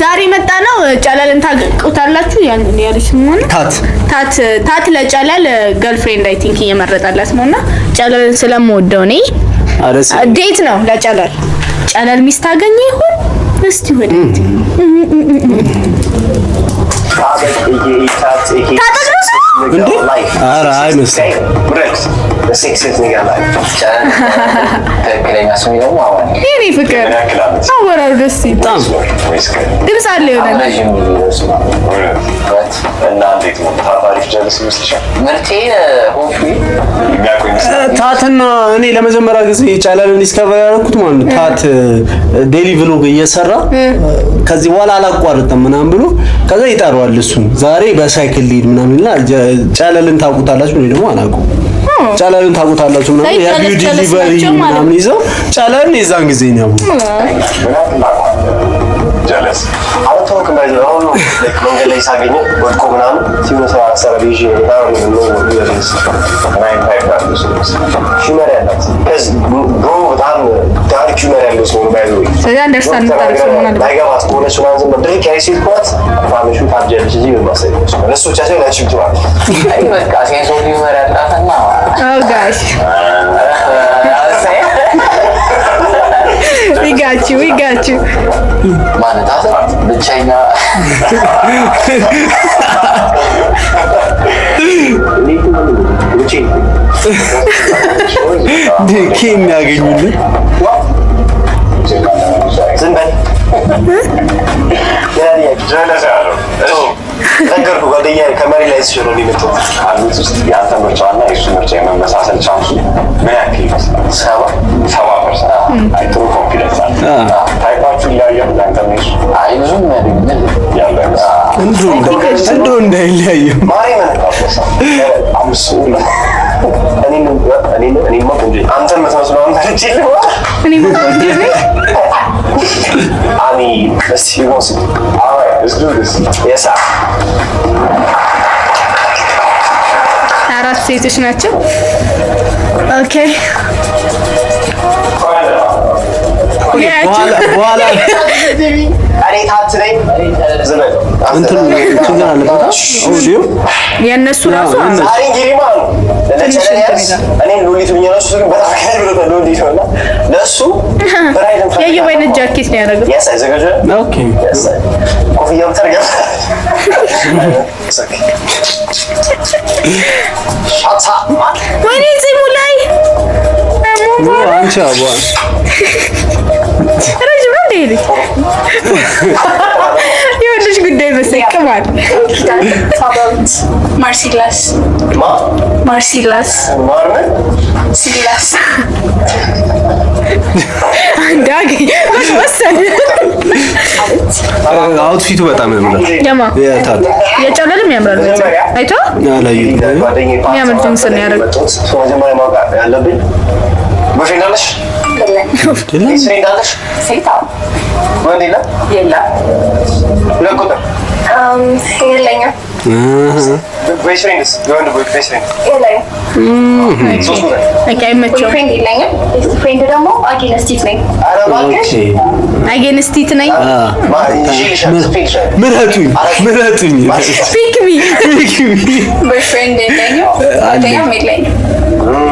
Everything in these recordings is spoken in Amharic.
ዛሬ መጣ ነው ጨለልን ታውቁታላችሁ ያን ያለሽ ምን ታት ለጨለል ገርልፍሬንድ አይ ቲንክ እየመረጣላት ነውና ጨለልን ስለምወደው ነኝ ዴት ነው ለጨለል ጨለል ሚስት አገኘ ይሁን እስቲ ወደ ኧረ አይመስልም በሴክስ ነገር ላይ ተከለኛ ስሚ ነው አሁን ይሄ ፍቅር አወራው ደስ ይጣም ድምጽ አለ ይሆናል እና እንዴት ነው ታሪፍ ጀለስ መስልሻል ምርቴ ሆፕ ታትና እኔ ለመጀመሪያ ጊዜ ጨለልን ዲስከቨር ያደረኩት ማለት ነው ታት ዴሊ ብሎግ እየሰራ ከዚህ በኋላ አላቋርጥም ምናምን ብሎ ከዛ ይጠራዋል እሱን ዛሬ በሳይክል ሊድ ምናምንና ጨለልን ታውቁታላችሁ እኔ ደግሞ አላውቀው ጨለልን ታውቁታላችሁ ምናምን ያ ቢዩ ዲሊቨሪ ምናምን ይዘው ጨለልን የዛን ጊዜ ነው ያቡ ጀለስ አውቶክ ማለት ነው ለኮንገለ ይሳገኝ ወድቆ ምናምን ሲሆነ ሰራቢጂ ነው ይለስ ማይን ፓይፕ ሹመር ያላት ከዚህ ብሮ በጣም ዳርክ ሹመር ያለው ሰው ነው ባይዘው ስለዚህ አንደርስታንድ ታደርጉ ማለት ባይገባት ከሆነ ሱናን ዝም ብድር ከይሲል ኳት ፋሚሹ ታጀልሽ እዚህ በማሰብ ነው ለሱ ብቻ ሳይሆን አንቺ ብቻ አይ በቃ ሴንስ ኦፍ ሹመር ያላትና ኦ ጋሽ we got you ማለት ብቻኛ ዲኬም ያገኙልን ዝንበል ያሪያ ጀለስ ያለው ነገርኩ ጓደኛ ከመሪ ላይ ሲሆን ሊመጣው አሉት ውስጥ ያንተ ምርጫና የሱ ምርጫ የመመሳሰል ቻንሱ ምን ያክል ይመስላል 70% አይ ጥሩ ኮንፊደንስ አለ ታይፓችሁ ይለያያል ያንተ ነው አይ ብዙም ያለው እንደው እንዳይለያዩ ማሪ ማለት አምስቱ እኔ ማቆንጆ አንተ መስመስለው አንተ ልጅልህ እኔ ማቆንጆ ነኝ አኒ let's see what's all right let's do this yes sir አራት ሴቶች ናቸው ኦኬ በኋላ አሬ ታትለኝ ዘመን እንትን ችግር አለበት ኦዲዮ የነሱ ራሱ አሬ ግሪማ ነው ለጨለያስ እኔ ሉሊት ብኛ ነው እሱ ግን በጣም ከብሎ ነው እንዲሆንና ለሱ ብራይደን የየወይን ጃኬት ነው ያደረገው yes I ዘገጀ ኦኬ yes ኮፍያው ተርጋ ሻታ ወይኔ ጺሙ ላይ አንቺ አባ ረጅም ነው እንዴ የወንድሽ ጉዳይ መሰከማል ማርሲላስ ማርመን ሲላስ አንዳግ ወሰን አውትፊቱ በጣም ያምራል ደማ ያታት የጨለልም ያምራል አይቶ ያላዩ የሚያምር ጅንስ ነው ያደረገው መጀመሪያ ማውቃት ያለብኝ በፊናለሽ ስሪንዳለሽ ሴታ ወንዴላ የላ ለቁጥር የለኝም ቦይፍሬንድስ የወንድ ቦይፍሬንድ የለኝም ሶስት ቁጥር ኦኬ አይመቸው ፍሬንድ የለኝም ፍሬንድ ደግሞ አጌነስቲት ነኝ ኧረ እባክሽ አጌንስቲት ነኝ ምረጡኝ ፒክ ሚ ቦይፍሬንድ የለኝም ጓደኛም የለኝም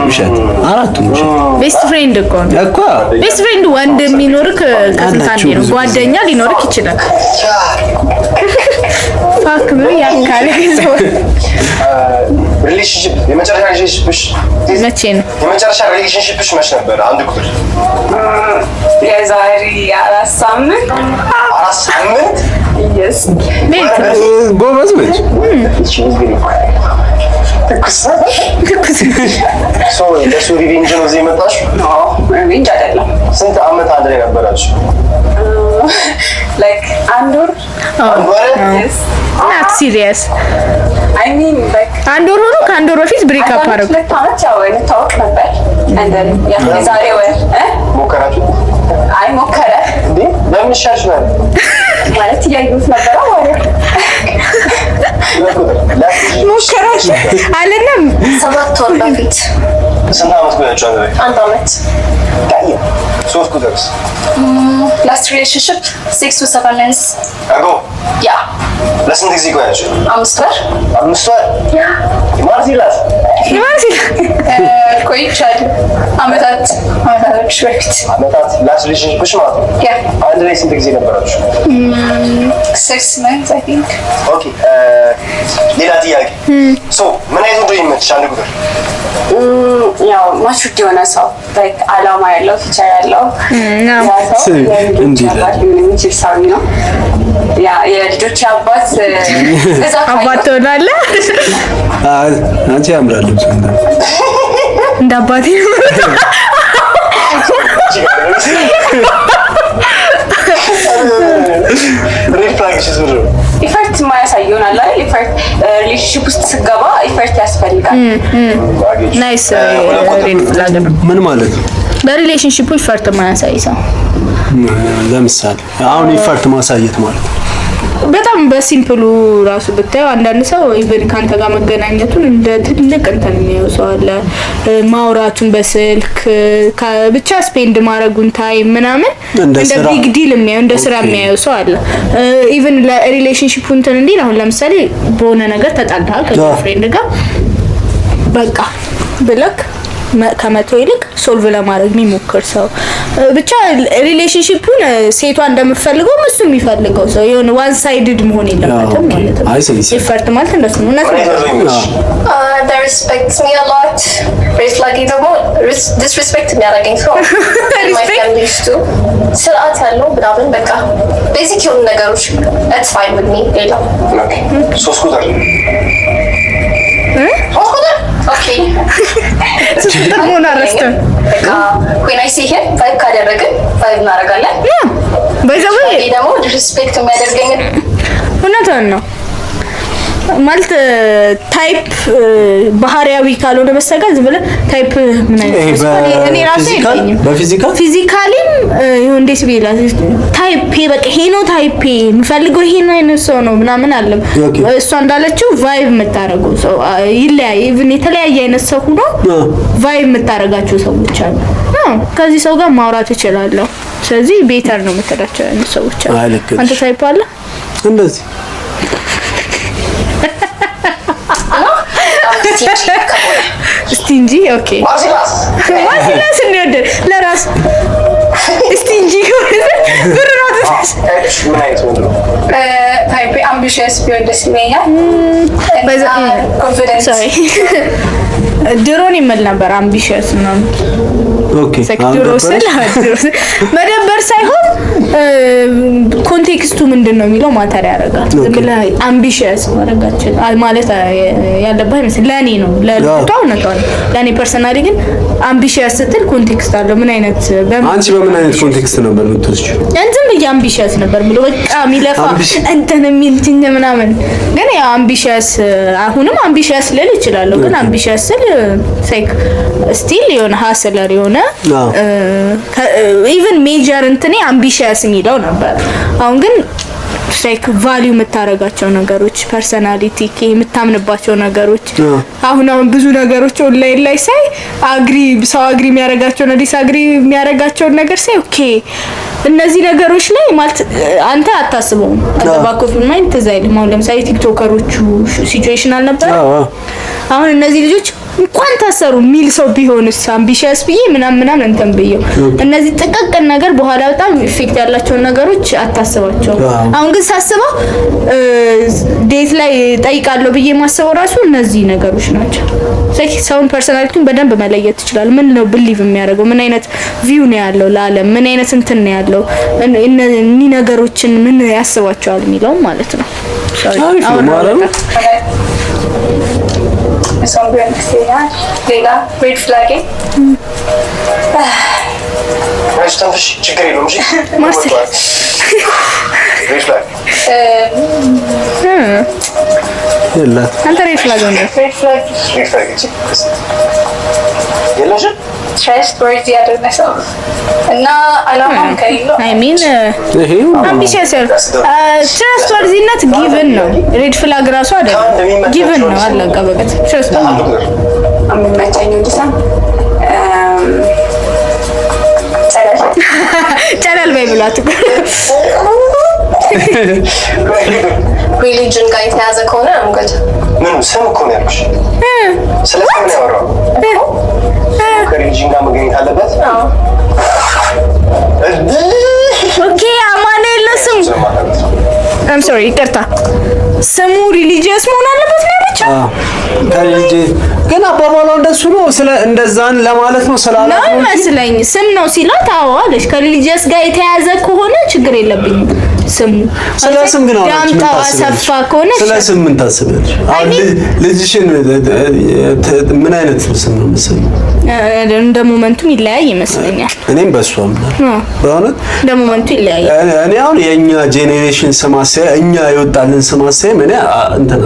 ውሸት አራቱም ውሸት ቤስት ፍሬንድ እኮ ቤስት ፍሬንድ ወንድ የሚኖርክ ከስንት አንዴ ነው ጓደኛ ሊኖርክ ይችላል ፋክ ምን ያካለ ይዘው ሪሌሽንሺፕ የመጨረሻ ሪሌሽንሺፕሽ መቼ ነው የመጨረሻ ሪሌሽንሺፕሽ መች ነበር አንድ ቁጥር የዛሬ 4 ሳምንት yes ጎበዝ ነች ትኩስ ሶ ለሱ ሪቬንጅ ነው እዚህ የመጣሽው ሪቬንጅ አይደለም ስንት አመት አንድ ላይ ነበራችሁ like አንድ ወር yes not serious I mean like አንድ ወር ሆኖ ከአንድ ወር በፊት ብሬክ አፕ አደረጉ ለታውቃለች ያው እንታወቅ ነበር and then የዛሬ ወር ሞከራችሁ አይ ሞከረ እንዴ ለምን ሻሽ ነው ማለት ያዩት ነበር ማለት ሙከራሽ አለንም 7 ወር በፊት ስንት ዓመት ቆያችሁ አንድ ላይ? 1 ዓመት። ዳይ 3 ቁጥርስ? Last relationship 6 to 7 months. አጎ ያ ለስንት ጊዜ ቆያችሁ? 5 ወር 5 ወር? ያ ማርሲላስ ቆይቻለሁ። አመታቶች በፊት አመታት ላስት ሪሌሽንሺፕሽ ማለት ነው? ያ አንድ ላይ ስንት ጊዜ ነበራችሁ? 6 months I think. ኦኬ ሌላ ጥያቄ ምን አይነት ወንድ ይመችሽ? አንድ ቁጥር ያው ማቹርድ የሆነ ሰው like አላማ ያለው ፊቸር ያለው የሚችል ሰው ነው። ያ የልጆች አባት አባት ትሆናለህ። አንቺ ያምራል እንደ አባቴ ኢፈርት ማያሳየውን አለ አይደል? ኢፈርት ሪሌሽንሺፕ ውስጥ ስገባ ኢፈርት ያስፈልጋል። ናይስ ሬድ ፍላግ ምን ማለት ነው? በሪሌሽንሺፑ ኢፈርት ማያሳይ ሰው ለምሳሌ አሁን ኢፈርት ማሳየት ማለት በጣም በሲምፕሉ ራሱ ብታየው አንዳንድ ሰው ኢቨን ካንተ ጋር መገናኘቱን እንደ ትልቅ እንትን የሚያየው ሰው አለ። ማውራቱን በስልክ ብቻ ስፔንድ ማድረጉን ታይም ምናምን እንደ ቢግ ዲል የሚያየው እንደ ስራ የሚያየው ሰው አለ። ኢቨን ለሪሌሽንሺፑ እንትን እንዲል አሁን ለምሳሌ በሆነ ነገር ተጣልተሃል ከፍሬንድ ጋር በቃ ብለክ ከመቶ ይልቅ ሶልቭ ለማድረግ የሚሞክር ሰው ብቻ ሪሌሽንሺፑን ሴቷ እንደምትፈልገው እሱ የሚፈልገው ሰው የሆነ ዋን ሳይድድ መሆን የለበትም ማለት ነው። ኢፈርት ማለት እንደሱ ነው። they respect me a lot. It's like ደግሞ disrespect የሚያደርገኝ ሰው my family too. ስርዓት ያለው ምናምን በቃ ቤዚክ የሆኑ ነገሮች that's fine with me. ሌላ ሶስት ቁጥር Okay. ጥቅሙን አረስተን በቃ when I see him vibe ካደረግን vibe እናደርጋለን። በዛው ደግሞ ዲስሪስፔክት የሚያደርገኝ እውነቱን ነው ማለት ታይፕ ባህሪያዊ ካልሆነ በስተቀር ዝም ብለህ ታይፕ ምን አይነት እኔ ራሴ የለኝም ፊዚካሊም ይሁን እንዴት ቢላ ታይፕ በቃ ይሄ ነው ታይፕ የምፈልገው ይሄን አይነት ሰው ነው ምናምን አለም እሷ እንዳለችው ቫይብ የምታረጉ ሰው ይለያይ ኢቭን የተለያየ አይነት ሰው ሆኖ ቫይብ የምታረጋቸው ሰዎች አሉ። ከዚህ ሰው ጋር ማውራት እችላለሁ ስለዚህ ቤተር ነው የምትላቸው አይነት ሰዎች አሉ። አንተ ታይፕ አለ እንደዚህ ስቲንጂ ኦኬ ማሲላስ እንደ ለራስ ስቲንጂ ብር ነው ምን አይነት ወንድ ነው? ታይፕ አምቢሽየስ ቢሆን ደስ ይለኛል። ኮንፊደንስ ድሮን ይመል ነበር አምቢሽየስ ነው። ኦኬ መደበር ሳይሆን ኮንቴክስቱ ምንድነው የሚለው ማተር ያደርጋል። ዝም ብለህ አምቢሽየስ ማድረጋችን ማለት ያለበት አይመስል ለኔ ነው ለልቷው ነው ለኔ ፐርሰናሊ ግን አምቢሽየስ ስትል ኮንቴክስት አለው። ምን አይነት አንቺ በምን አይነት ኮንቴክስት ነበር የምትወስጂው? እንትን ብዬ አምቢሽየስ ነበር ብሎ በቃ የሚለፋ እንትን የሚል ምናምን ግን ያው አምቢሽየስ አሁንም አምቢሽየስ ልል እችላለሁ ግን አምቢሽየስ ስል ሴክ ስቲል የሆነ ሀስለር የሆነ ኢቭን ሜጀር እንትኔ አምቢሽየስ የሚለው ነበር። አሁን ግን ሼክ ቫልዩ የምታረጋቸው ነገሮች ፐርሰናሊቲ የምታምንባቸው ነገሮች አሁን ብዙ ነገሮች ኦንላይን ላይ ሳይ ሰው አግሪ የሚያረጋቸው ነው ዲስአግሪ የሚያረጋቸው ነገር ሳይ ኦኬ እነዚህ ነገሮች ላይ ማለት አንተ አታስበውም ባኮፍ ማይንድ ተዛይል ማለት ለምሳሌ ቲክቶከሮቹ ሲቹዌሽን አልነበረ አሁን እነዚህ ልጆች እንኳን ታሰሩ ሚል ሰው ቢሆንስ አምቢሽየስ ብዬ ምናምን እንትን ብዬው እነዚህ ጥቅቅን ነገር በኋላ በጣም ኢፌክት ያላቸው ነገሮች አታስባቸው። አሁን ግን ሳስበው ዴት ላይ ጠይቃለሁ ብዬ ማስበው ራሱ እነዚህ ነገሮች ናቸው። ሰውን ፐርሰናሊቲውን በደንብ መለየት ይችላል። ምን ነው ቢሊቭ የሚያደርገው ምን አይነት ቪው ነው ያለው ለዓለም ምን አይነት እንትን ነው ያለው እነዚህ ነገሮችን ምን ያስባቸዋል የሚለው ማለት ነው። አሁን Some good experience. Lega, red flag. ማስተንፈሽ ችግር የለውም እሺ ማስተንፈሽ ሬድ ፍላግ የላት አንተ ሬድ ፍላግ ነው ሬድ ፍላግ የለሽም trustworthy አይደለም ሰው እና አላማም ከሌለው I mean ambitious trustworthiness given ነው ሬድ ፍላግ ራሱ አይደለም given ነው አለቀ በቃ trustworthy አመቻኝ እንዲሳ ቻናል ባይ ብላችሁ ሪሊጅን ጋር የተያዘ ከሆነ እንግዲህ ምን ስም እኮ ነው ያልኩሽ ስለዚህ ምን ያወራው ከሪሊጅን ጋር መገኘት አለበት ኦኬ አማኑኤል ስሙ I'm sorry ይቅርታ ስሙ ሪሊጂየስ መሆን አለበት ነው ያለችው ከልጅ ግን አባባሏ እንደሱ ነው ስለ እንደዛን ለማለት ነው ስላላት ነው መስለኝ ስም ነው ሲላት አዎ አለሽ ከሪሊጂየስ ጋር የተያዘ ከሆነ ችግር የለብኝም ስሙ ስለ ስም ግን አሁን ዳምጣ ሰፋ ከሆነ ስለ ስም ምን ታስበልሽ አሁን ልጅሽን ምን አይነት ስም ነው መሰለኝ እንደ ሞመንቱም ይለያይ ይመስለኛል እኔም በሷም በእውነት እንደ ሞመንቱ ይለያይ እኔ አሁን የኛ ጄኔሬሽን ስማሴ እኛ ይወጣልን ስማሴ ምን እንተና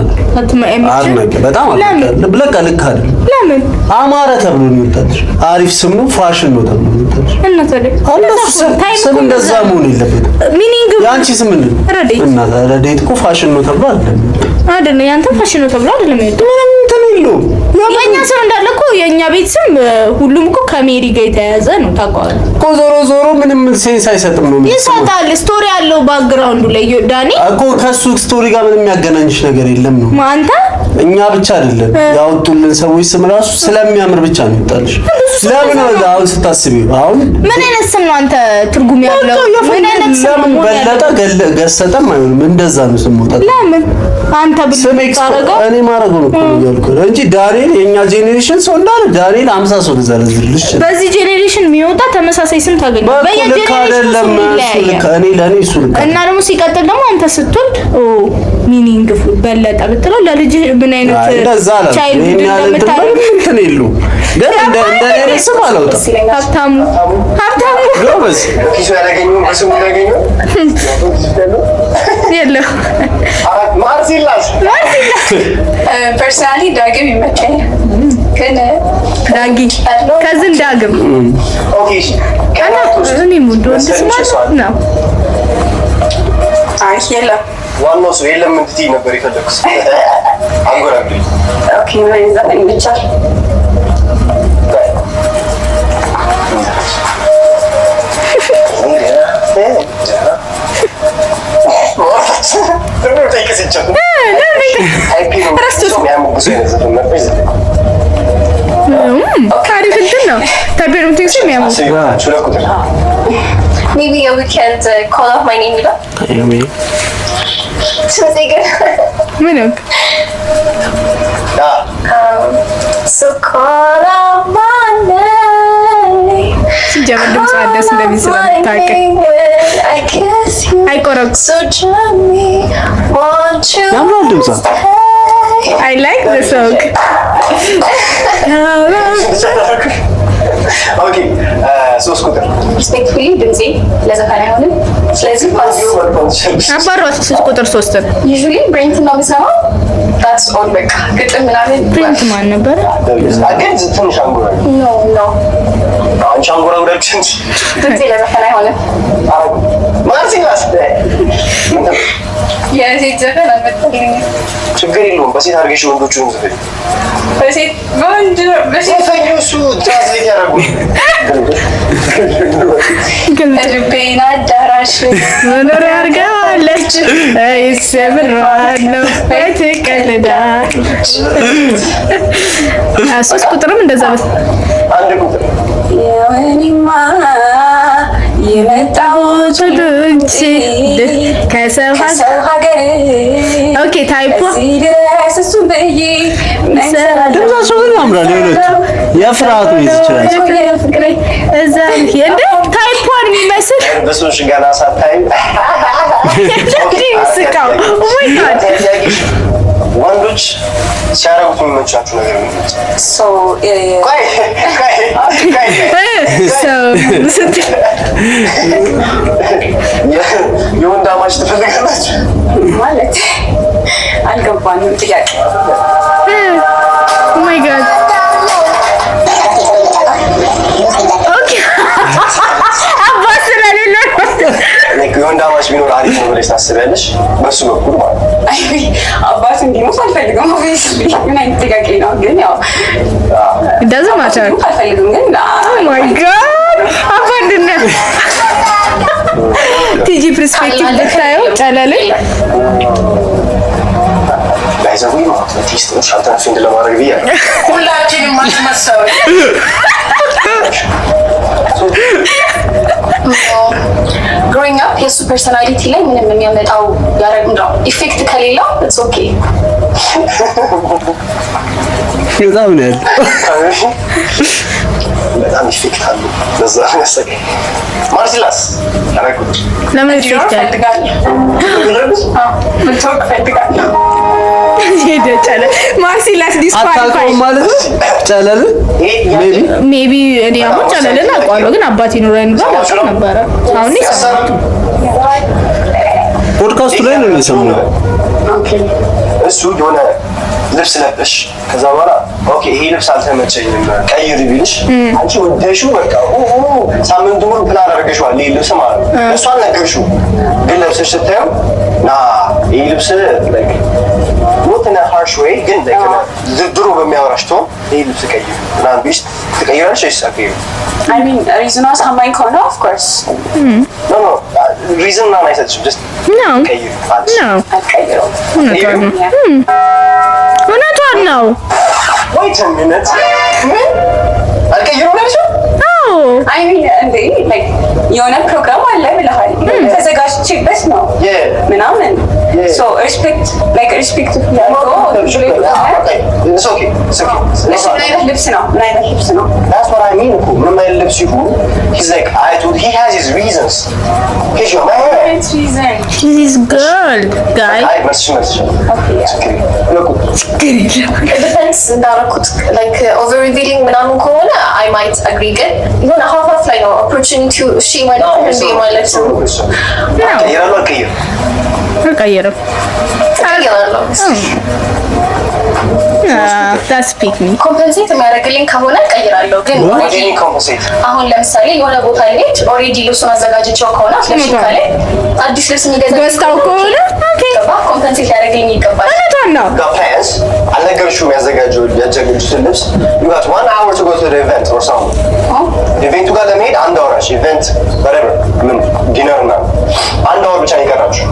አርነቅ በጣም ብለቃ ልክ አይደል ለምን አማረ ተብሎ ነው ይወጣልሽ አሪፍ ስም ነው ፋሽን ነው ተብሎ ነው ይወጣልሽ እና ታዲያ ስም እንደዛ መሆን የለበትም ሚኒንግ ያንቺ ስም ምንድን እና ረዴት እኮ ፋሽን ነው ተብሎ አይደለም ያንተ ፋሽን ነው ተብሎ አይደለም ይወጣ ምንም እንትን የለውም የኛ ስም እንዳለ እኮ የኛ ቤት ስም ሁሉም እኮ ከሜሪ ጋር የተያያዘ ነው ታውቀዋለህ እኮ ዞሮ ምንም ሴንስ አይሰጥም ነው ይሰጣል ስቶሪ ያለው ባክግራውንዱ ላይ ዳኒ እኮ ከሱ ስቶሪ ጋር ምንም የሚያገናኝሽ ነገር የለም ነው አንተ እኛ ብቻ አይደለም ያወጡልን ሰዎች ስም ራሱ ስለሚያምር ብቻ ነው ይጣልሽ ለምን ነው አሁን ስታስቢው አሁን ምን አይነት ስም ነው አንተ ትርጉም ያለው ምን አይነት ስም ነው በለጠ ገሰጠም አይሆንም እንደዛ ነው ስም ወጣ ለምን አንተ ብታረጋው እኔ ማረግ ነው እኮ ያልኩት እንጂ ዳንኤል የኛ ጄኔሬሽን ሰው እንዳለ ዳንኤል 50 ሰው ዘርዝርልሽ በዚህ ጄኔሬሽን የሚወጣ ተመሳሳይ ስም ታገኛለህ በየጄኔሬሽኑ እኔ ለኔ እሱ ልክ እና ደግሞ ሲቀጥል ደግሞ አንተ ስትወልድ ሚኒንግፉል በለጠ ብትለው ለልጅ ምን አይነት ቻይልድ እንደምታረግ እንትን የለው ግን እንደ ስም አላውጣም ሀብታሙ ጎበዝ ኪሱ ያላገኘው በስሙ ያገኘው የለው ማርሲላስ ፐርሰናሊ ዳግም ይመቸኛል ግን ዳጊ ከዝን ዳግም ኦኬ እኔ ሙዶ እንደስማ ነው አይ የለም ዋናው ሰው የለም እንድትይ ነበር የፈለኩት አንጎራብኝ ኦኬ ምን ዘጠኝ ብቻ አሪፍ እንትን ነው ታዲያ ነው የሚያምሩ maybe a weekend call off my name ይላል ምን ነው so call out my name ሲጀምር ድምጽ አደስ እንደሚስላታቀ አይቆረጥ so join me want you ያምራል ድምጽ I like the song ኦኬ ሶስት ቁጥር respectfully ድምጼ ለዘፈን አይሆንም ስለዚህ አባሯት 3 ቁጥር 3 usually ብሬንት ነው የምሰማው that's all በቃ ግጥም ምናምን ብሬንት ማን ነበር አገን ትንሽ አንጎራ no አንቺ አንጎራ ወደችን ድምጼ ለዘፈን አይሆንም ማርሲላስ የሴት ዘፈን አልመጣልኝም ችግር የለውም በሴት አድርገሽ ወንዶቹን ዘፈን በሴት ወንድ በሴት ፈዩሱ ትራንስሌት ያደርጉ ልቤን አዳራሽ መኖር ያርጋለች ይሰብራለሁ ትቀልዳለች 3 ቁጥርም እንደዛ አንድ ቁጥር የወኒማ የመጣሁት ልጅ ከሰው ሀገር ኦኬ ታይፖ እሱን በይ ድምጻቸው ግን ያምራል የፍርሃቱ ይችላል ፍቅሬ እዛ እንደ ታይፖን የሚመስል በሱን ሽጋና ሳታይ ስቃው ወይ ጋድ ወንዶች ሲያረጉት የሚመቻችሁ ነገር ነው የወንድ አማች ትፈልጋላችሁ ማለት አልገባንም ጥያቄ ኦ ማይ ጋድ ወንዳማች ቢኖር አሪፍ ነው ብለሽ ታስቢያለሽ? በሱ በኩል ማለት አይ አባቱ እንዲሞት አልፈልግም። ኦብቪየስሊ ምን አይነት ጥያቄ ነው? ግን ያው doesn't matter አልፈልግም ግን oh my god አባንድነ ቲጂ ፐርስፔክቲቭ ብታየው ጨለልን ባይዘው ነው አትሊስት ሻንታን ፊንድ ለማድረግ ብያለሁ። ሁላችንም ማስመሰል growing up የሱ ፐርሰናሊቲ ላይ ምንም የሚያመጣው ያረግምዳው ኢፌክት ከሌለው it's okay በጣም ነው በጣም ኢፌክት አለ ለዛ ያሰቀ ማርሲላስ አረኩት ለምን ኢፌክት ፈልጋለሁ ሄደ ጨለ ማርሲላስ ዲስኳሊፋይ ማለት ጨለል ሜቢ እኔ አሁን ጨለልን አውቀዋለሁ ግን አባቴ ኑረን ጋር ነበረ አሁን ፖድካስቱ ላይ ነው የሰማው እሱ የሆነ ልብስ ለብሽ ከዛ በኋላ ኦኬ ይሄ ልብስ አልተመቸኝም ቀይር ቢልሽ አንቺ ወደሹ በቃ ሳምንቱ ሙሉ ፕላን አድርገሽዋል ይሄ ልብስ ማለት ነው እሱ አልነገርሽው ግን ለብሰሽ ስታየው ና ይሄ ልብስ like not in a harsh way ግን ድሮ በሚያወራሽ ቶን ይሄ ልብስ ቀይር ምናምን ቢልሽ ትቀይራለሽ ወይስ አትቀይሪም? I mean reason was ሳማኝ ከሆነ of course no reason ምናምን አይሰጥሽም just no ቀይር እውነቷን ነው wait a minute አልቀይሩም ነሽ? I mean እንዴ like የሆነ ፕሮግራም አለ ብለሃል ተዘጋጅቼበት ነው ምናምን so respect it's okay ምን አይነት ልብስ ነው that's what I mean ምን አይነት ልብስ ይሁን he's like he has his reasons he's your man reason this girl guy depends እንዳረኩት like over revealing ምናምን ከሆነ I might agree ግን የሆነ half ላይ ነው opportunity እሺ ማለት ነው እንዴ ማለት ነው አልቀየረም that's pick me ኮምፐንሴት የሚያደርግልኝ ከሆነ ቀይራለሁ ግን አሁን ለምሳሌ የሆነ ቦታ ላይ ኦሬዲ ልብሱን አዘጋጅቼው ከሆነ ለምሳሌ አዲስ ልብስ ገዝታው ከሆነ ኦኬ ኮምፐንሴት ያደርግልኝ ይገባል እውነቷን ነው አልነገርሽውም ያዘጋጁት ልብስ you got 1 hour to go to the event or something ኢቨንቱ ጋር ለመሄድ 1 hour ኢቨንት whatever ምን ዲነር እና 1 hour ብቻ ይቀራችሁ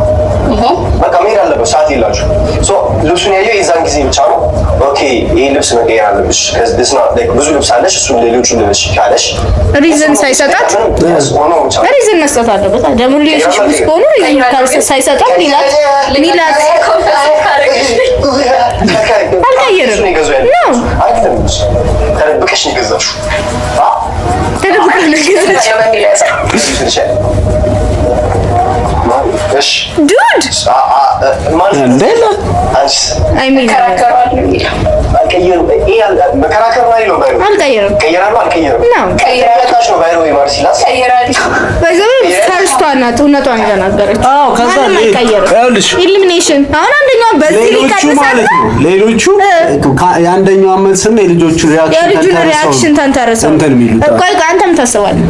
በቃ መሄድ አለበት ሰዓት የላችሁ ሶ ልብሱን ያየው የዛን ጊዜ ብቻ ነው ኦኬ ይሄ ልብስ መቀየር አለብሽ because this not like ብዙ ልብስ አለሽ እሱ ሌሎቹ ልብስ ካለሽ ሪዝን ሳይሰጣት ሪዝን መስጠት አለበት ደግሞ ሪሌሽንሺፕ ውስጥ ሆኖ ሪዝን ሳይሰጣት ሚላት አልቀየርም ነው ተደብቀሽ ነው የገዛሽው ተደብቀሽ ነው የገዛሽው እሺ ዱድ ማለት እንደለ አይ ሚን መከራከር ላይ ነው ባይሮ አልቀየርም አልቀየርም ነው ቀይራታሽ ነው ባይሮ ማርሲላስ በዚህ ፈርስቷ ናት እውነቷን ተናገረች ከዛ ይኸውልሽ ኢሊሚኔሽን አሁን አንደኛው በዚህ ሌሎቹ ማለት ነው ሌሎቹ የአንደኛው መልስና የልጆቹ ሪአክሽን ተንተርሰው ቆይ አንተም ታስባለህ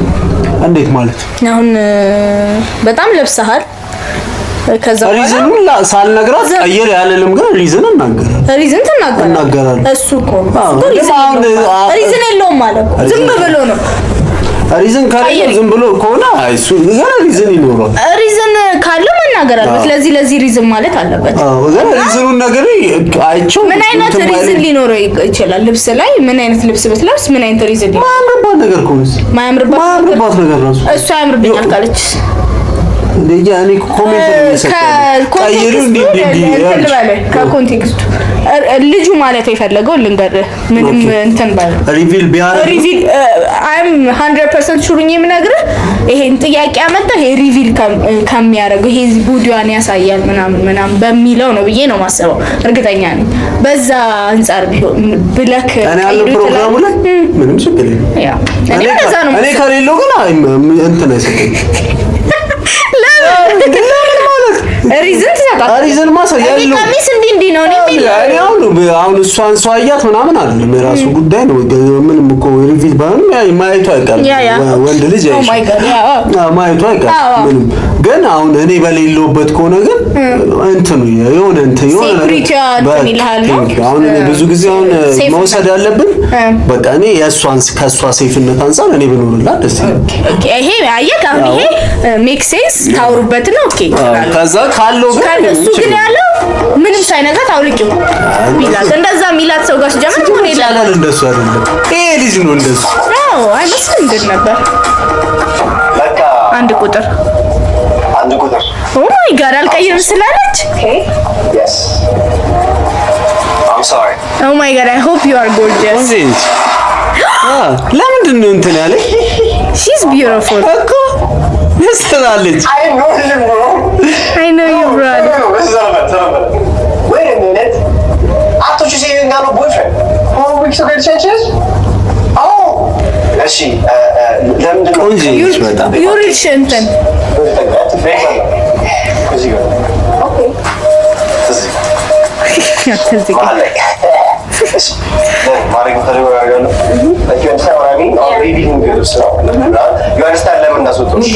እንዴት ማለት አሁን በጣም ለብሰሃል ከዛ ሪዝኑን ሳልነግራት ቀየር ያለልም ግን ሪዝን እናገራለሁ እሱ እኮ ሪዝን የለውም ማለት ዝም ብሎ ነው ሪዝን ካለው ዝም ብሎ ከሆነ እሱ ሪዝን ይኖራል ሪዝን ካለው መናገር አለበት ለዚህ ሪዝን ማለት አለበት ሪዝኑን ነገር አይቼው ምን አይነት ሪዝን ሊኖረው ይችላል ልብስ ላይ ምን አይነት ልብስ ብትለብስ ምን አይነት ሪዝን ማያምርባት ነገር ከሆነስ ማያምርባት ነገር ነው እሱ አያምርብኛል ካለች ለያኔ ኮሜንት ቀይሩ እንዴ ከኮንቴክስቱ ልጁ ማለት የፈለገው ልንገርህ ምንም እንትን ባለ ሪቪል I'm 100% ሹርኝ የምነግርህ ይሄን ጥያቄ አመጣ ይሄ ሪቪል ከሚያደርገው ይሄ ቡዲዋን ያሳያል ምናምን በሚለው ነው ብዬ ነው ማሰበው እርግጠኛ ነኝ በዛ አንፃር ቢሆን ብለክ እኔ ያለው ፕሮግራሙ ላይ ምንም ችግር የለም እኔ ከሌለው ግን እንትን አይሰጥም ሪዝን ያውቃል። ሪዝን ማሰብ ያለው ቀሚስ እንዲህ ነው አሁን እሷን ሰው አያት ምናምን አይደለም የራሱ ጉዳይ ነው። ምንም እኮ ሪቪል ባይሆንም ማየቱ አይቀርም። ወንድ ልጅ ማየቱ አይቀርም ምንም። ግን አሁን እኔ በሌለውበት ከሆነ ግን እንትኑ የሆነ አሁን ብዙ ብዙ ጊዜ አሁን መውሰድ ያለብን በቃ እኔ የእሷን ከእሷ ሴፍነት አንፃር እኔ ብኖርላት ደስ ይላል። ይሄ አየህ አሁን ይሄ ሜክ ሴንስ ታውሩበት ነው። ኦኬ ከዛ ካለው ግን እሱ ግን ያለው ምንም ሳይነጋት አውልቂው ሚላት እንደዛ ሚላት ሰው ጋር ሲጀምር ምን ይላል? እንደሱ አይደለም ይሄ ልጅ ነው እንደሱ አዎ አይመስልም እንዴት ነበር በቃ አንድ ቁጥር ኦ ማይ ጋድ አልቀይርም ስላለች yes I'm sorry oh my god I hope you are gorgeous ለምንድን ነው እንትን ያለ she's beautiful እኮ ያስተላልች I know you brother wait a minute I thought you said you got no boyfriend 4 weeks ago changes oh እሺ ለምንድን ነው you rich እንትን እዚህ ጋር ኦኬ እዚህ ጋር ማድረግ ፈልገው ያለው like you understand what I mean or reading good stuff you understand ለምን እንዳስወጣሽ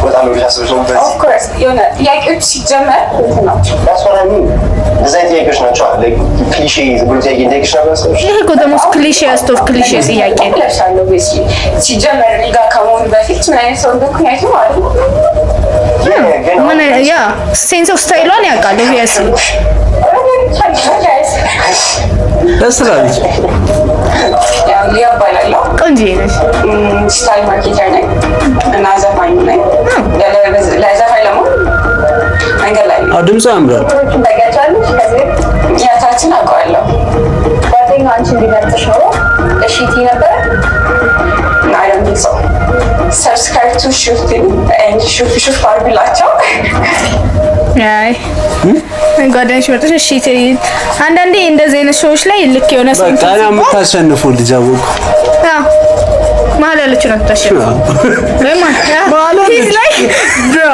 በጣም ነው ያስበሽው በዚህ of course የሆነ ጥያቄዎች ሲጀመር ነው that's what I mean እንደዚህ ጥያቄዎች ናቸው like ክሊሼ ብሎ ጥያቄ እንደክሽ ነበር ሰዎች ይሄ እኮ ደግሞ ክሊሼ ያስቶፍ ክሊሼ ጥያቄ ለሻለው በዚህ ሲጀመር ሊጋ ከመሆኑ በፊት ምን አይነት ሰው እንደሆነ አይቶ ማለት ነው ምን ያ ሴንስ ኦፍ ስታይሏን ያውቃል obviously ያስተላልች ያው ሊያባላለው ቆንጆ ነሽ ስታይል ማርኬተር ነኝ እና ዘፋኝ ነኝ ለዘፋኝ ለሞ መንገድ ላይ ድምጿ ያምራል ተገጫለች ከዚህ ያታችን አውቀዋለሁ ጓደኛ አንቺ እንዲመርጥሽ ነው እሺ ቲ ነበር I don't think so subscribe to shooting and shoot ባርቢላቸው አይ ጓደኞች መጥተሽ እሺ አንዳንዴ እንደዚህ አይነት ሾዎች ላይ ልክ የሆነ ሰው በቃ ነው የምታሸንፈው ልጅ አወኩ ማለ ያለች ነው ታሸንፈው ማለ ላይ bro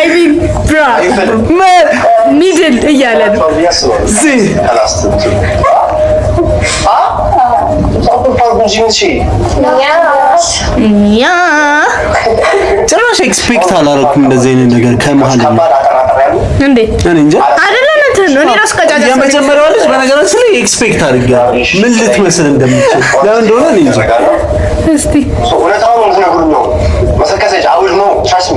I mean bro middle እያለ ነው ዚ አላስተምቱ ያ ጭራሽ ኤክስፔክት አላረኩም እንደዚህ አይነት ነገር ከመሃል እንዴ እኔ እንጃ አይደለም እንትን ነው እኔ ራስ ቀጫጫ የመጀመሪያው ልጅ በነገራችን ላይ ኤክስፔክት አድርጋለሁ ምን ልትመስል እንደምትችል ለምን እንደሆነ እኔ እንጃ እስቲ እውነታውን የምትነግሩኝ ነው መሰከሰች አውል ነው ትራስት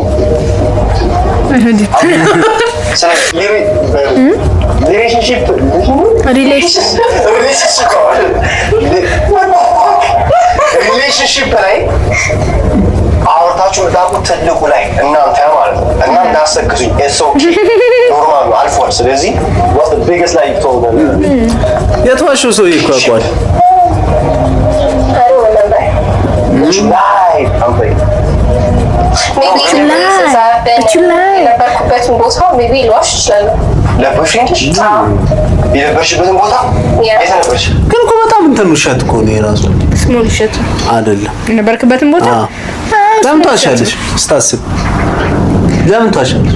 ሚ ሪሌሽንሺፕ ላይ አውርታችሁ ዳቁ ትልቁ ላይ እናንተ ማለት ነው እና እንዳሰክሱኝ እሰው ኖርማል ነው አልፏል። ስለዚህ what the biggest like told them የተዋሸው ሰው ይቋቋል የነበርሽበትን ቦታ የት ነበርሽ? ግን እኮ በጣም እንትን ውሸት እኮ ነው የራሱ ስሞል ውሸት አይደለም የነበርክበትን ቦታ ለምን ታሻለሽ ስታስብ ለምን ታሻለሽ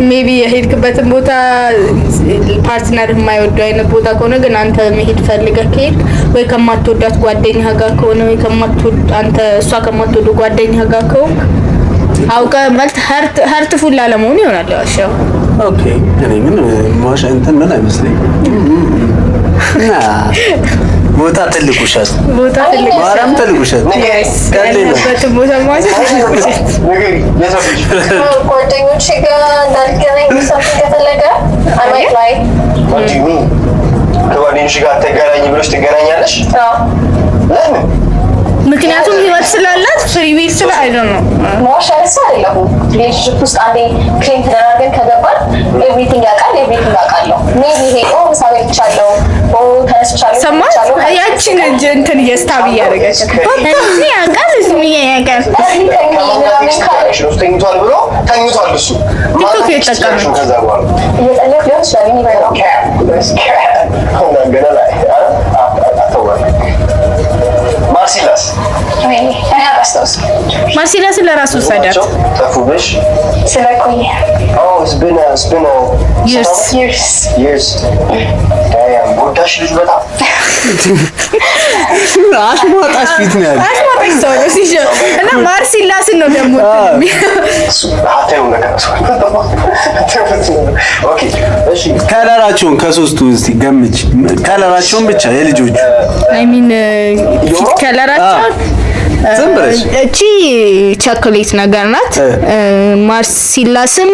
ሜቢ የሄድክበትን ቦታ ፓርትነር የማይወደው አይነት ቦታ ከሆነ ግን አንተ መሄድ ፈልገህ ከሄድክ ወይ ከማትወዳት ጓደኛ ጋር ከሆነ ወይ አንተ እሷ ከማትወደው ጓደኛ ጋር ከሆነ አውቀህ ማለት ሀርትፉል ላለመሆን ይሆናል ያሻው ኦኬ እኔ ምን ማሽ እንትን ምን አይመስለኝም ቦታ ትልቅ ውሸት ማራም ትልቅ ውሸት ከሌለበት ቦታ ማለት ጓደኞቼ ጋር እንዳልገናኝ ሰምተህ ከተለገ I might lie what do you mean ከጓደኞች ጋር ተገናኝ ብለሽ ትገናኛለሽ ለምን ምክንያቱም ህይወት ስላላት ፍሪ ዊል ስለ አይ ዶንት ኖ ሞሻስ አይደለም ሪሌሽንሺፕ ውስጥ አንዴ ክሌም ተደራርገን ከገባን ኤቭሪቲንግ ያውቃለሁ ሜቢ ሄዶ ምሳሌ ብቻለሁ ተነስቻለሁ ሰማት ያቺን እንትን እየስታብ እያደረገች እዚህ ያውቃል እዚህ ያውቃል ተኝቷል ብሎ ተኝቷል እሱ ቲክቶክ የተጠቀመ ከዛ በኋላ እየጠለቅ ሊሆን ይችላል የሚበላው ማርሲላስ ማርሲላስን ለራሱ ሰዳት ጠፉብሽ ስለቆየ it's been years ጎዳሽ ልጅ በጣም አሽሟጣሽ ፊት ነው ያለው። አሽሟጣሽ ሰው ነው ሲጀምር እና ማርሲላስን ነው ደግሞ ሀቴው ነገር ኦኬ እሺ ከለራቸውን ከሶስቱ እስቲ ገምች። ከለራቸውን ብቻ የልጆቹ አይ ሚን ፊት ከለራቸው ዝም ብለሽ እቺ ቸኮሌት ነገር ናት። ማርሲላስም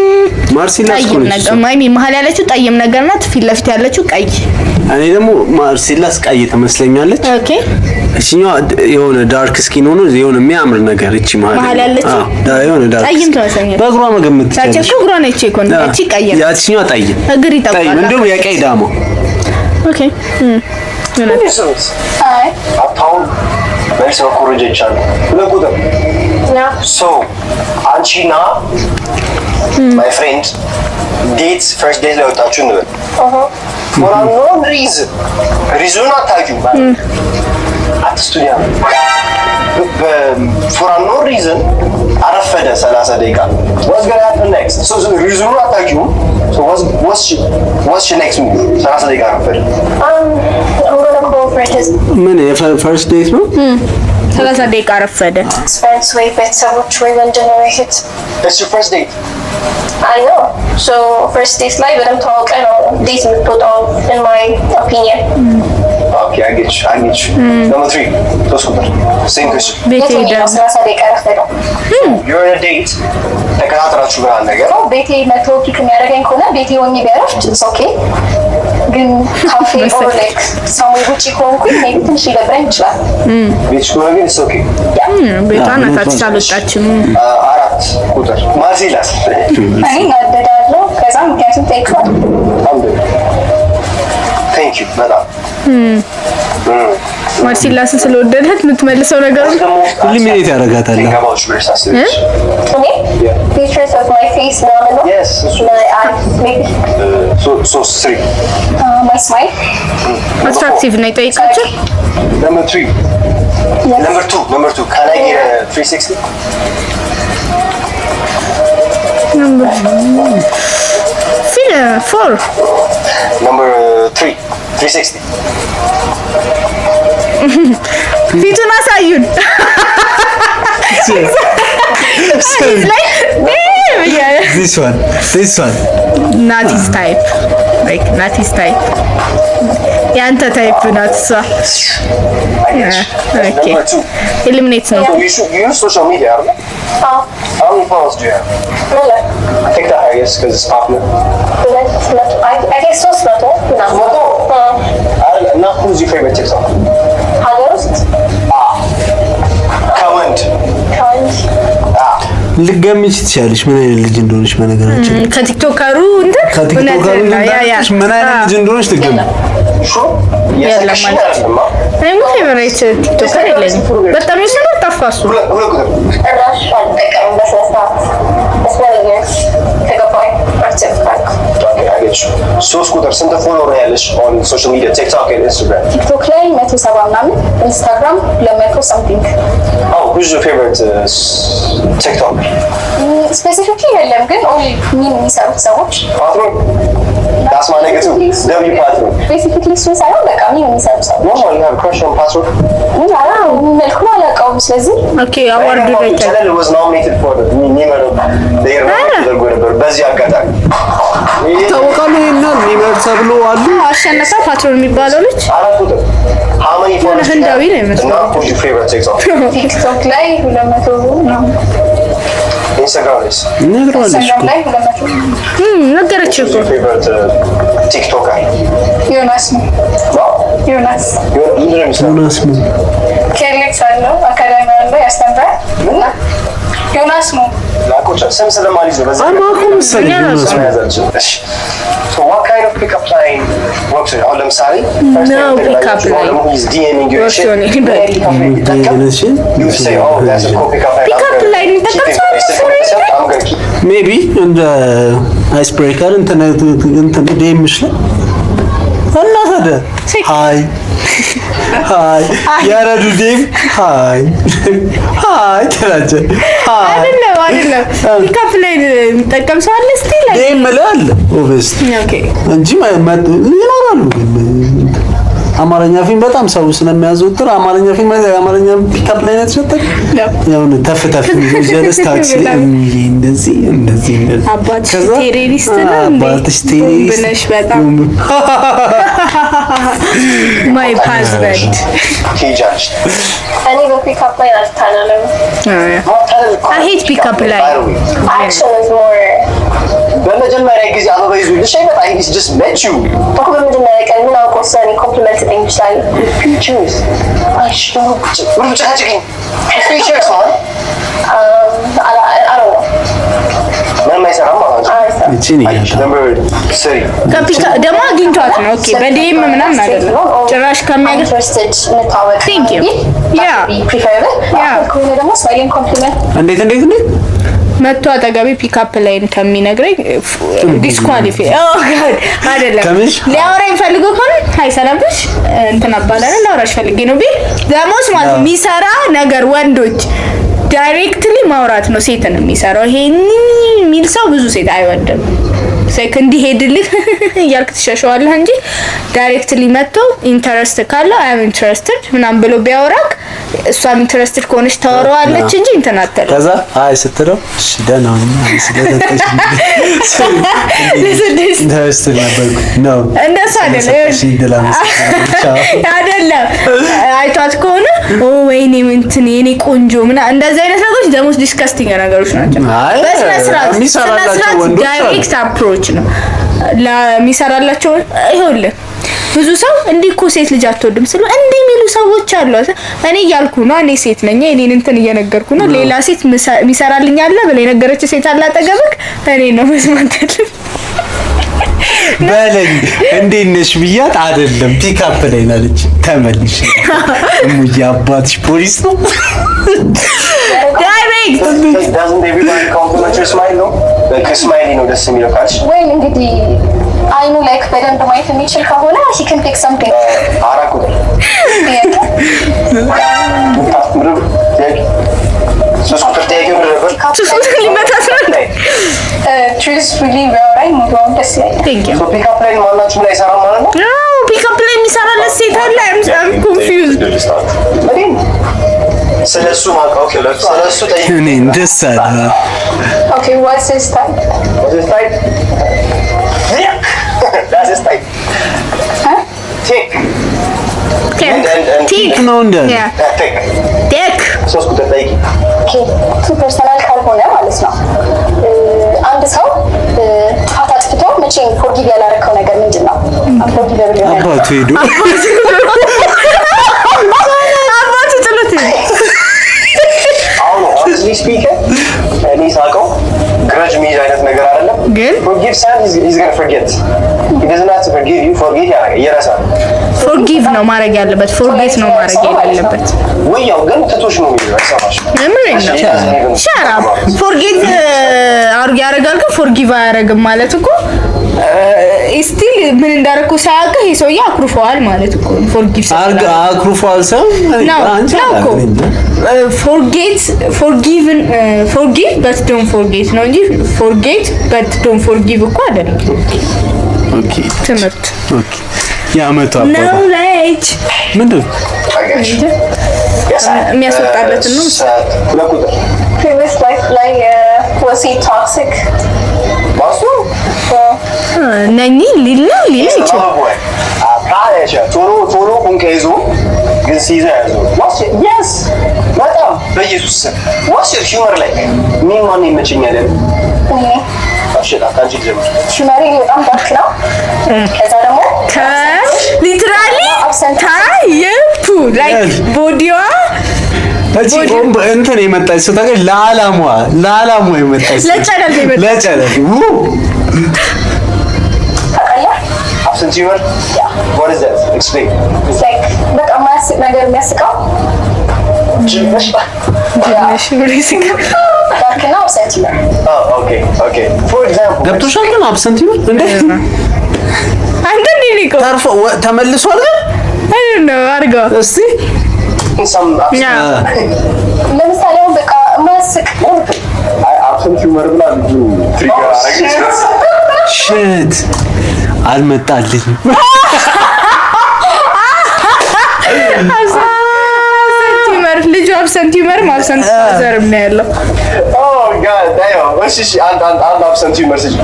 ጠይም ነገር ማይ መሀል ያለችው ጠይም ነገር ናት። ፊት ለፊት ያለችው ቀይ። እኔ ደግሞ ማርሲላስ ቀይ ትመስለኛለች። ኦኬ እቺኛው የሆነ ዳርክ ስኪን ሆኖ የሆነ የሚያምር ነገር እቺ መሀል ያለችው የሆነ ዳርክ ጠይም ትመስለኛለች። በእግሯ መገመት ትችላለች። ታቸኩ እግሯ ነች እኮ እቺ ቀይ ነው። ያቺኛው ጠይም እግር ይጠቋል። ጠይም እንደውም የቀይ ዳማ ኦኬ አይ አታውን መልስ ኮረጀቻለሁ ለቁጥር ሶ አንቺና ማይ ፍሬንድ ዴት ፈርስት ዴት ላይ ወጣችሁ እንበል for unknown reason ሪዝኑን አታውቂውም አትስቱዲያ for unknown reason አረፈደ 30 ደቂቃ what's gonna happen next so ሪዝኑን አታውቂውም so what's your next move 30 ደቂቃ አረፈደ I'm gonna call for his ምን የፈርስት ዴት ነው 30 ደቂቃ አረፈደ friends ወይ ቤተሰቦች ወይ ወንድም ነው ይሄት it's your first date I know so first date ላይ በደንብ ተዋውቀ ነው ዴት የምትወጣው in my opinion okay I get you number 3 ሶስት ቁጥር same question ቤቴ ሄደ 30 ደቂቃ ረፈደው you're in a date ተከታተላችሁ ብራል ነገር ቤቴ መቶ ፒክ የሚያደርገኝ ከሆነ ቤቴ ሆኜ ቢያረፍድ it's okay ግን ካፌ or like somewhere ውጪ ከሆንኩኝ maybe ትንሽ ሊደብረኝ ይችላል ቤትሽ ከሆነ ግን it's okay ቤቷ ናት አልወጣችም። አራት ቁጥር ማርሲላስ እኔ እናደዳለሁ ከዛ ምክንያቱም ጠይቀዋል thank you በጣም ማርሲላስን ስለወደዳት የምትመልሰው ነገር ሊሚኔት ያደርጋታል። እኔ pictures of my face ምናምን ነው yes my eyes maybe so 3 my smile አትራክቲቭ ነው የጠየቃቸው። number 3 number 2 can I get a 360 4 number 3 360 ፊቱን አሳዩን። this one not his type like not his type ያንተ ታይፕ ናት እሷ። ኦኬ ኤሊሚኔት ነው። you use social media how many followers do you have I think the highest because it's popular I guess ሶስት መቶ now who's your favorite TikTok ሀገር ውስጥ ከወንድ ልገምች ትችያለሽ ምን አይነት ልጅ እንደሆነች በነገራችን ከቲክቶከሩ እንትን ከቲክቶከሩ ምን አይነት ልጅ እንደሆነች ልገምች እኔም ፌቨራይት ቲክቶከር የለኝም። በጣም የሰራ ጠፋሱ ራሽ አልጠቀምም በስነ ስርዓት ከገባኝ አክቲቭ ካልኩ ሶስት ቁጥር ስንት ፎሎወር ያለሽ on social media TikTok and Instagram ቲክቶክ ላይ 170 ምናምን ኢንስታግራም 200 something who's your favorite TikTok ስፔሲፊክሊ የለም ግን ኦንሊ ሚን የሚሰሩት ሰዎች Patron that's my nigga too W Patron ቤሲክሊ እሱን ሳይሆን በቃ ሚን የሚሰሩ ሰዎች no you have a crush on Patron መልኩን አላውቀውም ስለዚህ ኦኬ አዋርዱ ላይ channel was nominated for the Nimer በዚህ አጋጣሚ ታወቃሉ እና ኒመር ተብሎ አሉ አሸነፈ ፓትሮን የሚባለው ልጅ አራት ቁጥር how many followers ህንዳዊ ነው የሚመስለው። who's your favorite TikTok ቲክቶክ ላይ 200 ነው Instagram is ነግሯለች ኢንስታግራም ላይ 200 ነገረች እኮ your favorite TikToker ዮናስ ነው ዮናስ ምንድን ነው የሚሰራው ዮናስ ምን ኬሌክስ አለው አካዳሚ አለው ያስተምራል ዮናስ ነው ላቆቻ ስም ስለማልይዝ ነው በዛ አማኩም ሰሪ ዮናስ እሺ so what kind of pickup line works on አሁን ለምሳሌ No pickup line. he's DMing you Works on anybody. you say oh that's a cool pickup line Pickup line በጣም I'm gonna keep ሜቢ እንደ አይስ ብሬከር እንትን ዴምሽ ላይ እና ታዲያ ሃይ ያረዱ ዴቭ ሃይ ተላጀ አይደለም ፒካፕ ላይ የሚጠቀም ሰው አለ እስቲ ላይ ዴም መላል ኦቨስ ኦኬ እንጂ ይኖራሉ አማርኛ ፊልም በጣም ሰው ስለሚያዘወትር አማርኛ ፊልም አማርኛ ፒካፕ ላይ ነው ተሰጠ ያው ተፍተፍ ጀለስ ታክሲ እንደዚህ አባትሽ ቴሮሪስት ነው አባትሽ ቴሮሪስት ብለሽ በጣም ማይ ፓስወርድ ሂጃች እኔ በፒካፕ ላይ አልታናለም I hate pick-up line. action is more በመጀመሪያ ጊዜ አበባ ይዙልሽ አይመጣ he's just met you እኮ በመጀመሪያ ቀን ምን አውቀው ሰኒ ኮምፕሊመንት ሊንግ ይችላል features አይሽ ነው ሩጫ አጭኝ features ነው I don't know ምን አይሰራም ማለት እቺ ነው ነምበር 3 ደግሞ አግኝቷት ነው ኦኬ በዴም ምናምን አይደለም ጭራሽ ከሚያገ interested እንታወቅ Thank you. Yeah. preferable Yeah. ከሆነ ደግሞ ስማይሊንግ ኮምፕሊመንት እንዴት መጥቶ አጠገቤ ፒካፕ ላይን ከሚነግረኝ ዲስኳሊፋይ አይደለም ሊያወራኝ ፈልጎ ከሆነ ሃይ ሰላም ነሽ እንትን አባላለ ላወራሽ ፈልጌ ነው ቢል ደሞስ ማለት የሚሰራ ነገር ወንዶች ዳይሬክትሊ ማውራት ነው ሴትን የሚሰራው ይሄ የሚል ሰው ብዙ ሴት አይወድም ሰከንድ ሄድልህ ያልክ ተሻሻዋለህ እንጂ ዳይሬክትሊ መጥቶ ኢንተረስት ካለው አይ አም ኢንተረስትድ ምናምን ብሎ ቢያወራክ እሷም ኢንተረስትድ ከሆነች ታወራዋለች እንጂ እንትን አትልም ከዛ አይ ስትለው እሺ ደህና ነው ስለተጠሽ ኢንተረስትድ ነበር ነው እንደሱ አይደለም አይቷት ከሆነ ኦ ወይኔ እንትን የኔ ቆንጆ ምናምን እንደዚህ አይነት ነገሮች ደሞስ ዲስካስቲንግ ነገሮች ናቸው በስነ ስርዓት ዳይሬክት አፕሮች ነው ለሚሰራላቸው ይኸውልህ ብዙ ሰው እንዲህ እኮ ሴት ልጅ አትወድም ስለ እንዲህ የሚሉ ሰዎች አሉ እኔ እያልኩ ነው እኔ ሴት ነኝ እኔን እንትን እየነገርኩ ነው ሌላ ሴት ሚሰራልኝ አለ ብለ የነገረች ሴት አለ አጠገብክ እኔ ነው መስማት ያለብኝ በለኝ እንዴት ነሽ ብያት አይደለም ፒካፕ ላይ ናለች ተመልሽ ሙጂ አባትሽ ፖሊስ ነው ዳይሬክት doesn't everybody compliment your smile ነው ከስማይሊ ነው ደስ የሚለው ካልሽ ወይ እንግዲህ አይኑ ላይክ በደንብ ማየት የሚችል ከሆነ he can pick something አራት ቁጥር ሶስት ቁጥር ጠይቀው ነበር ሊመታስ ነው truthfully ቢያወራኝ ሙሉውን ደስ ይለኛል ቴንክ ዩ ሶ ፒካፕ ላይ ማናችሁ ላይ ሰራ ማለት ነው ፒካፕ ላይ የሚሰራለት ሴት አለ I'm confused ስለሱ ማውቀው ስለሱ ጠይቅ እኔ ደስ አለ okay what's his type this type yeah that's his type huh tick ቲክ ነው እንደ tick ቲክ ሶስት ቁጥር ጠይቂ okay too personal ካልሆነ ማለት ነው አንድ ሰው ጥፋት አጥፍቶ መቼም ፎርጊቭ ያላረከው ነገር ምንድነው አንፎርጊቨብል የሆነ አባቱ ሄዱ አባቱ ጥሎት አሁን honestly speaking እኔ ሳውቀው ግረጅ የሚይዝ አይነት ነገር አይደለም ግን forgive ሳይሆን he's gonna forget he doesn't have to forgive you forget ያደርጋል ይረሳል ፎርጊቭ ነው ማድረግ ያለበት ፎርጌት ነው ማድረግ ያለበት ወይ ያው ግን ትቶሽ ነው የሚለው አይሰማሽ ምንም ነው ሻራ ፎርጌት አርግ ያደርጋል ግን ፎርጊቭ አያደርግም ማለት እኮ ስቲል ምን እንዳረኩ ሳያውቅ ይሄ ሰውዬ አክሩፈዋል ማለት እኮ ፎርጊቭ አርግ አክሩፈዋል ሰው አንቺ forget forgiven forgive but don't forget ነው እንጂ forget but don't forgive እኮ አይደለም ኦኬ ትምህርት ኦኬ ያመጣ አባ knowledge ምንድን የሚያስወጣለት ነው ለቁጥር previous life like was he toxic ባሱ ነኝ ሊል ይችላል ቶሎ ኮንከይዞ ግን ሲይዘ ያዘው yes በጣም በኢየሱስ what's your humor like ምን ማን ይመችኛል አሽታ ካንቺ ጀምር ሂመሪ በጣም ዳርክ ነው ከዛ ደግሞ ሊትራሊ ታይፑ ላይክ ቦዲዋ እቺ ቦምብ እንትን የመጣች ስታገኝ ለዓላማዋ የመጣች ለጨለል absent humor what is that explain it's like በቃ ማያስቅ ነገር የሚያስቀው ጅንሽ ጅንሽ ብሪስክ ዳርክ ነው absent humor okay for example ገብቶሻል ግን አብሰንት ይሁን እንዴ አንተ ኒኮ ታርፎ ተመልሷል አይ ነው አርጋ እስቲ ለምሳሌ በቃ ማስቅ አብሰንት ዩመር ብላ ልጁ ትሪገር አረጋግጥ ሽት አልመጣልኝ ልጁ አብሰንት ዩመር ማብሰንት ዘርም ነው ያለው ኦ ጋድ ዳዮ እሺ አንድ አብሰንት ዩመር ሲጂ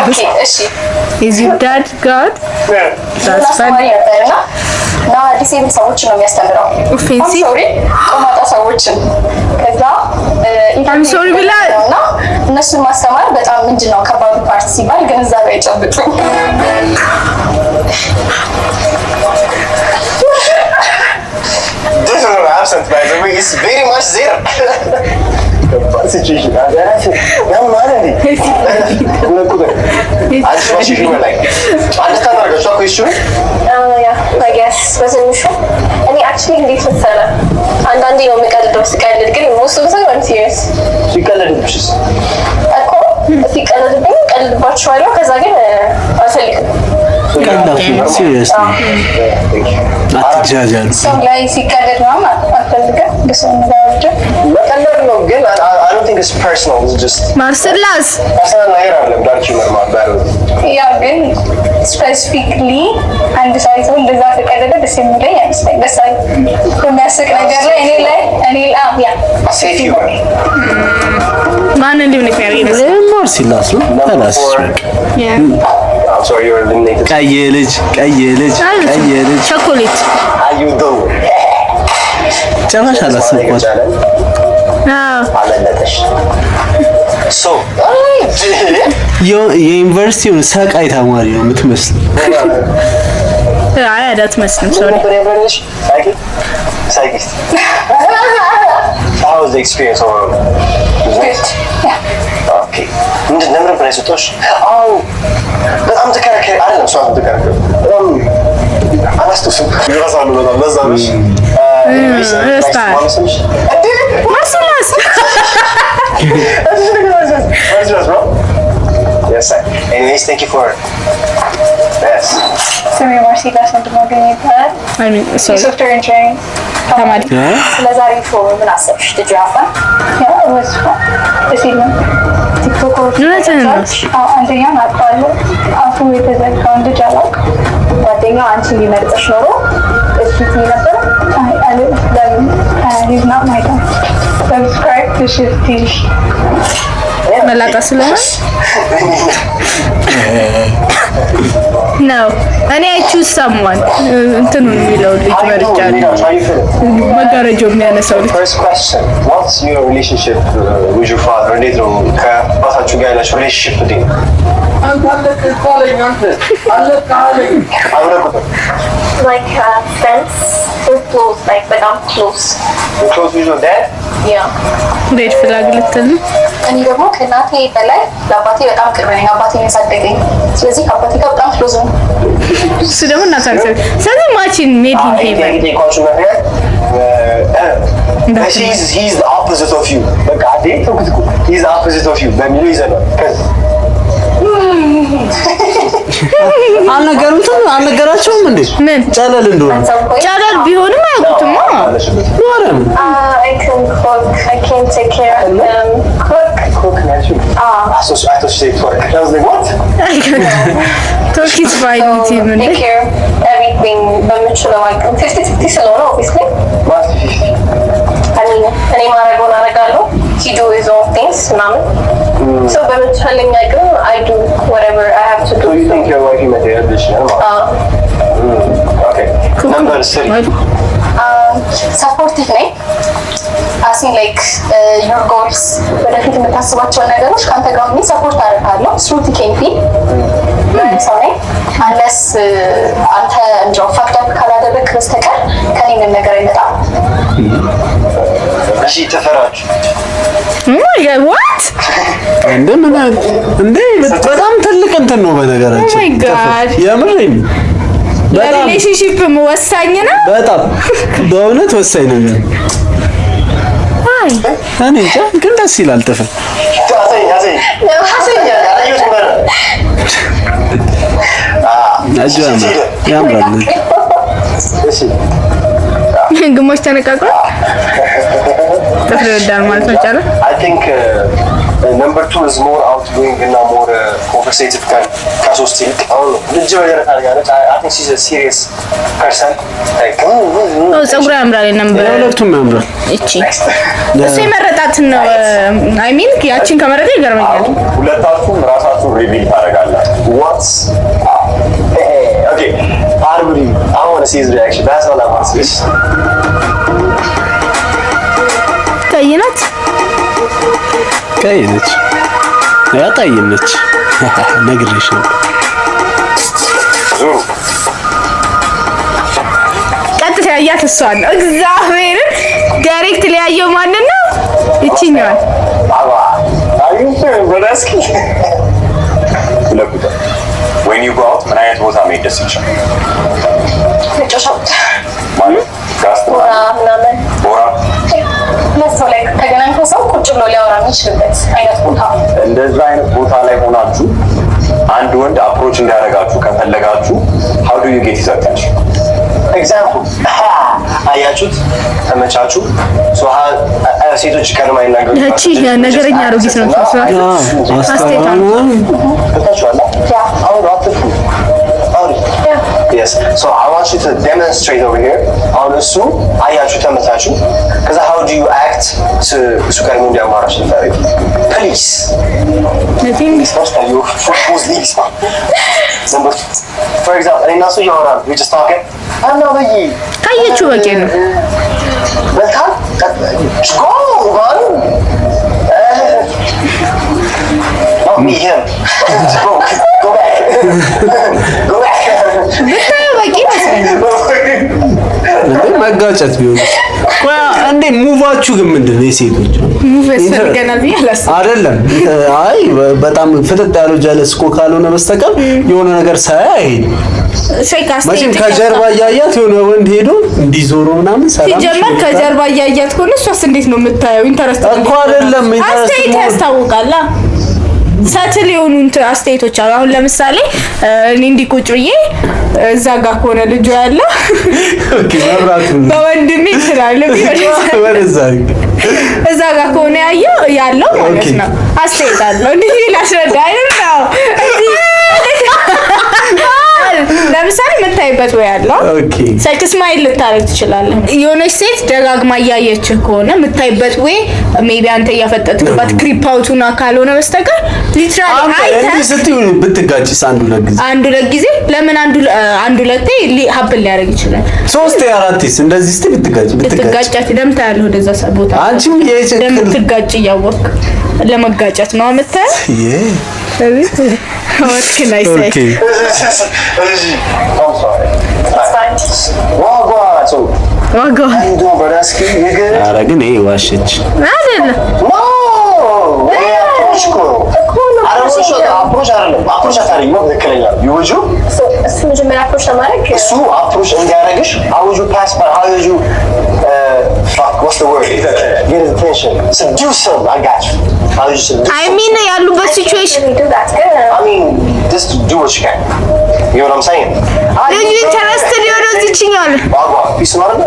ኦኬ እሺ is your dad god that's fun ና ዲሴብል ሰዎችን ነው የሚያስተምረው ኦፌንሲቭ ሶሪ ቆማጣ ሰዎችን ከዛ I'm sorry ብላ እና እነሱን ማስተማር በጣም ምንድነው ከባዱ ፓርት ሲባል ግንዛቤ አይጨብጡ This is an absent by the way it's very much there situation ያው ማለት I guess በትንሹ እኔ actually እንዴት መሰለህ አንዳንዴ ነው የምቀልደው ስቀልድ ግን most of the time I'm serious ሲቀልድብሽስ እኮ ሲቀልድብኝ ቀልድባቸዋለሁ ከዛ ግን አልፈልግም ሲሪየስ አትጃጃሉ ሰው ላይ ሲቀልድ ምናምን አልፈልግም በሰው እንዳወርደ መቀለድ ነው ግን I don't think it's personal it's just ማርሰላስ personal ነገር አይደለም ዳርክ ዩመር ማባል ያ ግን ስፔሲፊክሊ አንድ ሰው ይዘው እንደዛ ተቀለደ ደስ የሚለኝ አይመስለኝም ደስ የሚያስቅ ነገር ላይ እኔ ያ ሴፍ ዩመር ማን እንደምን ያደርግ ማርሲላስ ነው ታላስ I'm sorry you're eliminated ቀይ ልጅ ቸኮሌት how you doing ጨራሽ አላሰብኳት አለለተሽ so የዩኒቨርሲቲውን ሰቃይ ተማሪ ነው የምትመስል አይ አዳት መስለም ሶሪ psychist how was the experience overall okay ምንድን ነው ነበር የሰጠሽ አው በጣም ተከራከረ አይደለም ሰው ተከራከረ አላስተውስም ይራሳሉ በጣም ለዛ ነው ማርሰላስ yes sir anyways thank you for yes ስሜ ማርሲላስ ወንድማገኝ ይባላል I mean sorry ሶፍትዌር ኢንጂነሪንግ ተማሪ ስለዛሬ ምን አሰብሽ ትጃፋ ያ ወስ እሺ ቲክቶክ አንደኛውን አውቃለሁ አፉ የተዘጋውን ልጅ አላውቅም ጓደኛው አንቺን ሊመርጥሽ ኖሮ እሺ ነበር he's not my dad subscribe to Shifty መላጣ ስለሆነ ነው እኔ I choose someone እንትኑን የሚለው ልጅ መርጫለሁ መጋረጃው የሚያነሳው ልጅ first question what's your relationship with your father እንዴት ነው ከአባታችሁ ጋር ያላችሁ relationship እንዴት ነው like friends we're close like በጣም close close with your dad yeah ሬድ ፍላግ ልትል ነው እኔ ደግሞ ከእናቴ በላይ ለአባቴ በጣም ቅርብ ነኝ አባቴ ያሳደገኝ ስለዚህ ከአባቴ ጋር በጣም ክሎዝ ነው እሱ ደግሞ እናታቸው ስለዚህ ማችን ሜድ ኢን ሄቨን he's the opposite of you በቃ አዴ ተኩትኩ he's the opposite of you በሚሉ ይዘናል አልነገራቸውም እንዴ ምን ጨለል እንደሆነ ጨለል ቢሆንም አያውቁትማ I can cook I can take care of them cook ናቸው I thought she said twerk I was like what ቶክ ኢዝ ፋይን ዊዝ ሂም እንዴ take care of everything በምችለው አቅም 50-50 ስለሆነ obviously what 50 እኔ ማድረገውን አደርጋለሁ he do his own things ምናምን so በምችለኝ አቅም I do whatever I have to do so you think your wife met the addition okay number 3 supportive ነኝ as in like your goals ወደፊት የምታስባቸውን ነገሮች ከአንተ ጋር ሆኜ ሰፖርት አደርጋለሁ through thick and thin ሰው ነኝ unless አንተ እንደው ፋክት አፕ ካላደረግክ በስተቀር ከኔ ምንም ነገር አይመጣም እሺ ተፈራችሁ what እንዴ በጣም ትልቅ እንትን ነው በነገራችን oh my god የምሬን ለሪሌሽንሺፕ ወሳኝ ነው በጣም በእውነት ወሳኝ ነገር አይ እኔ እንጃ ግን ደስ ይላል ተፈ እጁ ያምራል። እሺ ግሞች ተነቃቅሮ ጥፍር ይወዳል ማለት ነው ጫላ። I think number 2 is more outgoing and more conversative ከሶስት ይልቅ አሁን ልጅ ወደረ ታርጋለች። I think she's a serious person like ፀጉሯ ያምራል ነበር ሁለቱም ያምራል። እቺ እሱ የመረጣት ነው I mean ያቺን ከመረጠ ይገርመኛል። ሁለታችሁም ራሳችሁን ሪቪል ታደርጋላችሁ። What's okay I want to see his reaction. That's all I want to see. ቀይ ናት ያ ቀይ ነች ነግሬሽ ነው። ቀጥታ ያያት እሷን ነው እግዚአብሔርን ዳይሬክት ሊያየው ማንን ነው ይቺኛዋል Are you sure Brodowski? Look when you go out ምን አይነት ቦታ መሄድ ደስ ይችላል? ነጮሻውት ማለት ጋስቶራ ምናምን ቦራ ለሰው ላይ ተገናኝቶ ሰው ቁጭ ብሎ ሊያወራ የሚችልበት አይነት ቦታ እንደዛ አይነት ቦታ ላይ ሆናችሁ አንድ ወንድ አፕሮች እንዲያደርጋችሁ ከፈለጋችሁ how do you get his attention? ኤግዛምፕል አያችሁት ተመቻቹ ሴቶች ቀድማ ይናገሩ እቺ ነገረኛ አሮጊት ነው አስቴታ Yes. So I want you to demonstrate over here. On the Su, አያችሁ ተመታችሁ ከዛ how do you act to ጋር ምን ያማራሽ ነው? Please. nothing First you propose this one. For example, እኔና እሱ እያወራን we just talking. ካየችው በቂ ነው። መልካም go man. Not me him. Go back. Go back. ብታየው በቂ ይመስለኛል። መጋጨት ቢሆን እንዴ ሙቫችሁ ግን ምንድን ነው? የሴቶች ሙቭ ያስፈልገናል ብዬ አላስብም። አይደለም አይ በጣም ፍጥጥ ያለው ጀለስ እኮ ካልሆነ በስተቀር የሆነ ነገር ሳያ አይሄድም። መቼም ከጀርባ እያያት የሆነ ወንድ ሄዶ እንዲዞሩ ምናምን ሰላም ሲጀመር ከጀርባ እያያት ከሆነ እሷስ እንዴት ነው የምታየው? ኢንተረስት እኮ አይደለም አስተያየት ያስታውቃል። ሰትል የሆኑ አስተያየቶች አሉ። አሁን ለምሳሌ እኔ እንዲህ ቁጭ ብዬ እዛ ጋር ከሆነ ልጅ ያለ ኦኬ መብራቱ በወንድሜ ይችላል እዛ ጋር ከሆነ ያለው ማለት ነው አስተያየት አለው። እንዴ ላስረዳ አይደለም ለምሳሌ የምታይበት ወይ ያለው ኦኬ ሰልክ ስማይል ልታረግ ትችላለህ። የሆነች ሴት ደጋግማ እያየች ከሆነ የምታይበት ወይ ሜቢ አንተ እያፈጠጥክባት ክሪፕ አውቱና ካልሆነ በስተቀር ሊትራሊ አንተ ስትዩ ብትጋጭስ አንዱ ለጊዜ ለምን አንዱ ለቴ ሀብል ሊያደርግ ይችላል። 3 4 እንደዚህ እስቲ ብትጋጫት ደምታ ያለው ወደዛ ቦታ አንቺም ለምትጋጭ እያወቅ ለመጋጨት ነው አመጣ What can I say? Okay. I'm sorry. It's fine. ዋጋው ኧረ ግን ይሄ ዋሸች አይደለም አፕሮች አታደርጊም ነው ትክክለኛ ይወጁ እሱ መጀመሪያ አፕሮች ለማድረግ እሱ አፕሮች እንዲያደርግሽ አውጁ ፓስ ባይ አውጁ what's the word get his attention seduce him I got you how you seduce I mean ያሉበት ሲቹዌሽን I mean just do what you can you know what I'm saying ልጅ ኢንተረስትድ የሆነ እዚህኛው ዋጋ ፒስ ነው አይደል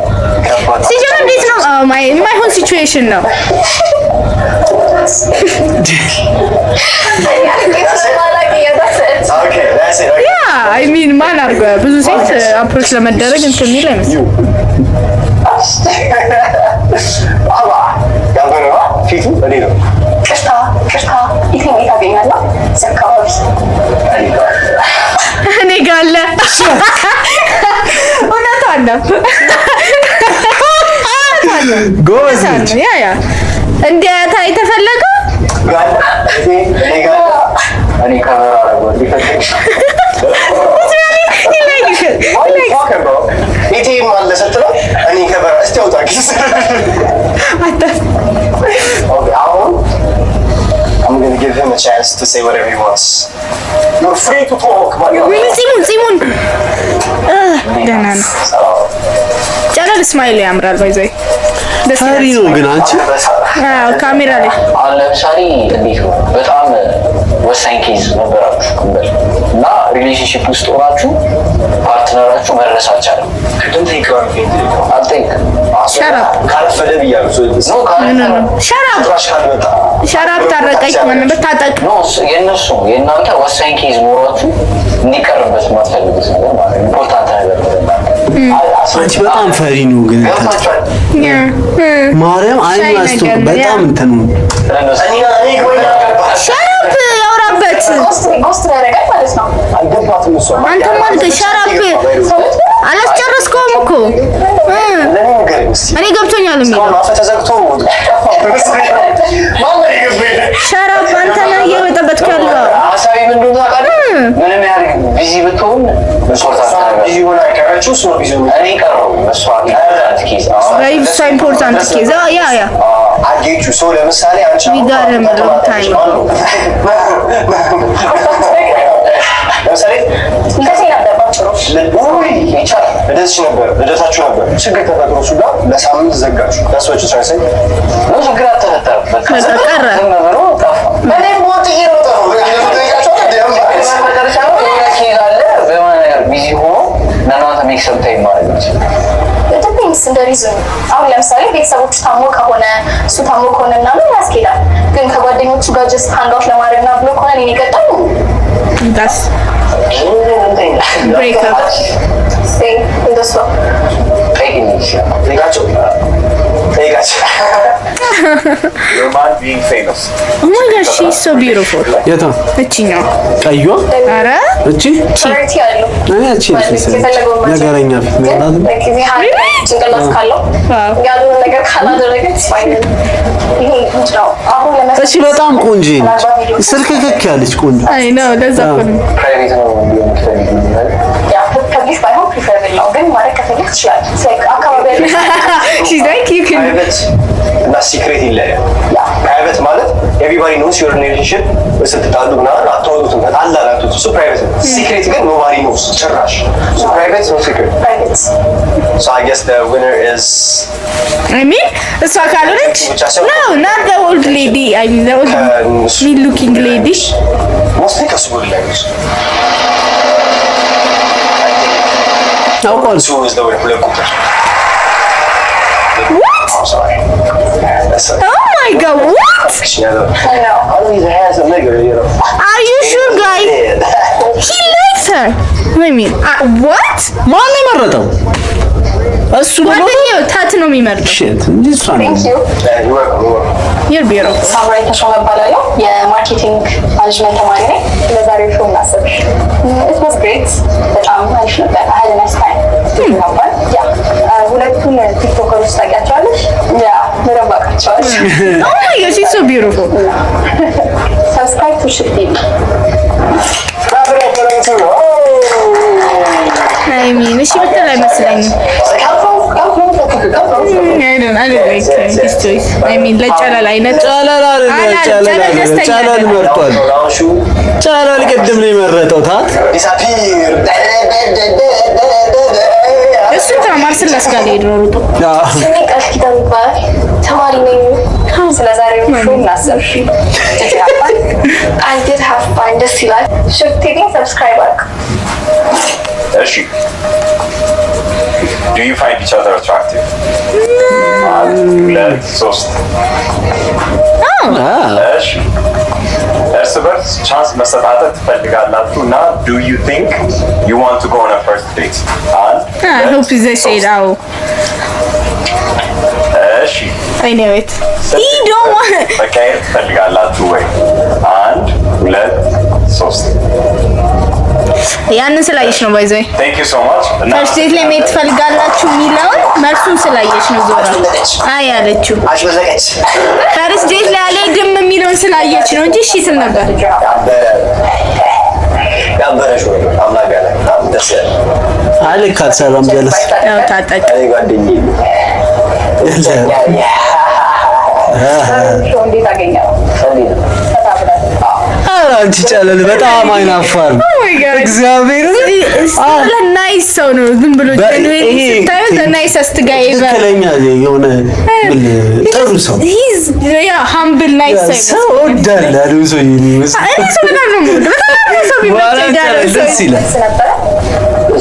ሲጀምር እንዴት ነው የማይሆን ሲቹዌሽን ነው okay that's it yeah I mean ማን አርገ ብዙ ሴት አፕሮች ለመደረግ እንትን የሚል አይመስልም አባ ያበረዋ ፊቱ እኔ ነው ቅርታ ኢትዮጵያ ታገኛላ ዘካውስ እኔ ጋለ እውነቷን ነው ጎበዝ ያ እንዴት አይተፈለገ እኔ ካሜራ አረጋው ሊፈትሽ ኢቲም አለ ስትለው እኔ ከበራ እስቲ አውጣ ኪስ አሁን I'm going to give him a chance to say whatever he wants. You're free to talk. ሲሙን ደህና ነው ጨረር ስማይል ያምራል ባይዘይ ፈሪ ነው ግን አንቺ ካሜራ ላይ አሁን ለምሳሌ እንዴት ነው በጣም ወሳኝ ኬዝ ነበራችሁ እና ሪሌሽንሺፕ ውስጥ ሆናችሁ ፓርትነራችሁ መድረስ አልቻለም። ሸራብ ታረቀች ምን በታጠቅ የእናንተ ወሳኝ ኬዝ ኖሯችሁ እንዲቀርበት የማትፈልጉት ነገር ማለት ነው። ኢምፖርታንት ነገር አንቺ በጣም ፈሪ ነው ግን ማርያም አይማስቱ በጣም እንትን ነው። ሸራብ ያወራበት ጎስት ያደርጋል ማለት ነው። አልገባትም እሷ አንተ ማለት ሸራብ አላስጨረስከውም እኮ እኔ ገብቶኛል የሚለው ተዘግቶ ሸራብ አንተ ነህ እየበጠበጥክ ያለው ሀሳቢ ምንድን ነው ታውቃለህ? ምንም ያህል ቢዚ ብትሆን እኔ ቀረው እሷ ኢምፖርታንት ኬዝ ያ አጌቹ ሰው ለምሳሌ አንቺ ቢጋርም ታይም ለምሳሌ እንደዚህ ነበርባችሁ ልደታችሁ ነበር ችግር ተፈጥሮ እሱ ጋር ለሳምንት ዘጋችሁ ያስወጭ ሳይሰኝ ነው ችግር አልተፈጠረም። በቃ ቀረ እኔም ሞት እየሮጠ ነው በሆነ ነገር ቢዚ ሆኖ ለእናንተ ሜክሰብ ታይም ማድረግ ይችላል። ዲፔንድስ እንደ ሪዝኑ። አሁን ለምሳሌ ቤተሰቦቹ ታሞ ከሆነ እሱ ታሞ ከሆነ ምናምን ያስኬዳል። ግን ከጓደኞቹ ጋር ጀስት ሃንድ ለማድረግ ና ብሎ ከሆነ እኔን ይቀጣል ዳስ ብሬክ አፕ እንደሱ ጠይቃቸው Your man being famous. Oh my gosh, she's so beautiful. የታ እቺኛው ቀይዋ አረ እቺ ቻሪቲ ያለው እኔ እቺ ነገረኛ ፊት ነው ጭንቅላት ካለው ያለው ነገር ካላደረገች ፋይናል ይሄ ነው። አሁን ለምሳሌ እሺ በጣም ቆንጆ ነች። ስልክ ክክ ያለች ቆንጆ አይ ነው ለዛ እኮ ነው ፕራይቬት ነው ያ ከዚህ ባይሆን ፕሪፈረብል ነው ግን ማለት ከፈለክ ትችላለህ። ላይክ አካባቢ ያለ she's like you can Private እና ሲክሬት ይለያል። ፕራይቬት ማለት ኤቭሪባዲ ኖስ ዩር ሪሌሽንሺፕ ስትጣሉ ምናምን አታወጡትም ታላላችሁ። እሱ ፕራይቬት ነው። ሲክሬት ግን ኖባዲ ኖስ ጭራሽ። ሶ ፕራይቬት ነው ሲክሬት። ፕራይቬት So I guess the winner is I mean እሷ ካልሆነች no not the old lady I mean the old mean looking lady mostly ከሱ ጎል ላይ ነው። ታውቃለህ እሱ is the winner ሁለት ቁጥር what I'm sorry. oh my god what I know he's a handsome nigga, you know. are you sure guys he likes her I mean what ማን ነው የመረጠው? እሱ ጓደኛው ታት ነው የሚመርጠው ሽት እንጂ እሷ ነው Thank you. you're beautiful ሳምራይ ተሾመ እባላለሁ። የማርኬቲንግ ማኔጅመንት ተማሪ ነኝ። ለዛሬው ሾው እናስብሽ። It was great. በጣም አሪፍ ነበር። I had a nice time. ነበር ያ ሁለቱን ቲክቶከሮች ታውቂያቸዋለሽ? ያ በደንብ አውቃቸዋለሁ። oh my god she's so beautiful Subscribe to Shift TV. I mean እሺ ብትል አይመስለኝም I don't like his choice I mean ለጨለል አይነት ጨለል መርጧል። ጨለል ቅድም ነው የመረጠው ታት እሱ ተማር ስለስጋለ ሄዶ ሩጦ ስሜ ቃል ኪዳን ይባላል። ተማሪ ነኝ። ስለዛሬው ሾው እናስብሽ። I did have fun. ደስ ይላል። Shift TV subscribe አድርጉ። እሺ Do you find each other attractive? ሁለት ሶስት እሺ እርስ በርስ ቻንስ መሰጣጠት ትፈልጋላችሁ እና do you think you want to go on a first date? I hope they say that እሺ I know it he don't want መቀየር ትፈልጋላችሁ ወይ? አንድ ሁለት ሶስት ያንን ስላየሽ ነው ባይዘይ Thank you so much. ፈርስት ዴት ላይ መሄድ ትፈልጋላችሁ የሚለውን መልሱን ስላየሽ ነው ዞራ አይ ያለችው አሽበዘቀች ፈርስት ዴት ላይ አልሄድም የሚለውን ስላየች ነው እንጂ እሺ ትል ነበር ያበረሽ ወይ አምላክ ያለ ደስ ያለ አልክ አልሰራም ጀለስ ያው ታጠቅ አይ ጓደኛዬ ሾው እንዴት አገኘው? አንቺ ጨለል በጣም አይናፋር እግዚአብሔር ለናይስ ሰው ነው ዝም ብሎ ጀንዌን ስታዩ ለናይስስት ጋር ይበል ትክክለኛ የሆነ ጥሩ ሰው he's yeah humble nice ሰው ወዳለ አሉ ሰው ይመስል እኔ ሰው በጣም ነው የምወደው በጣም ሰው ቢመቸኝ ደስ ይላል።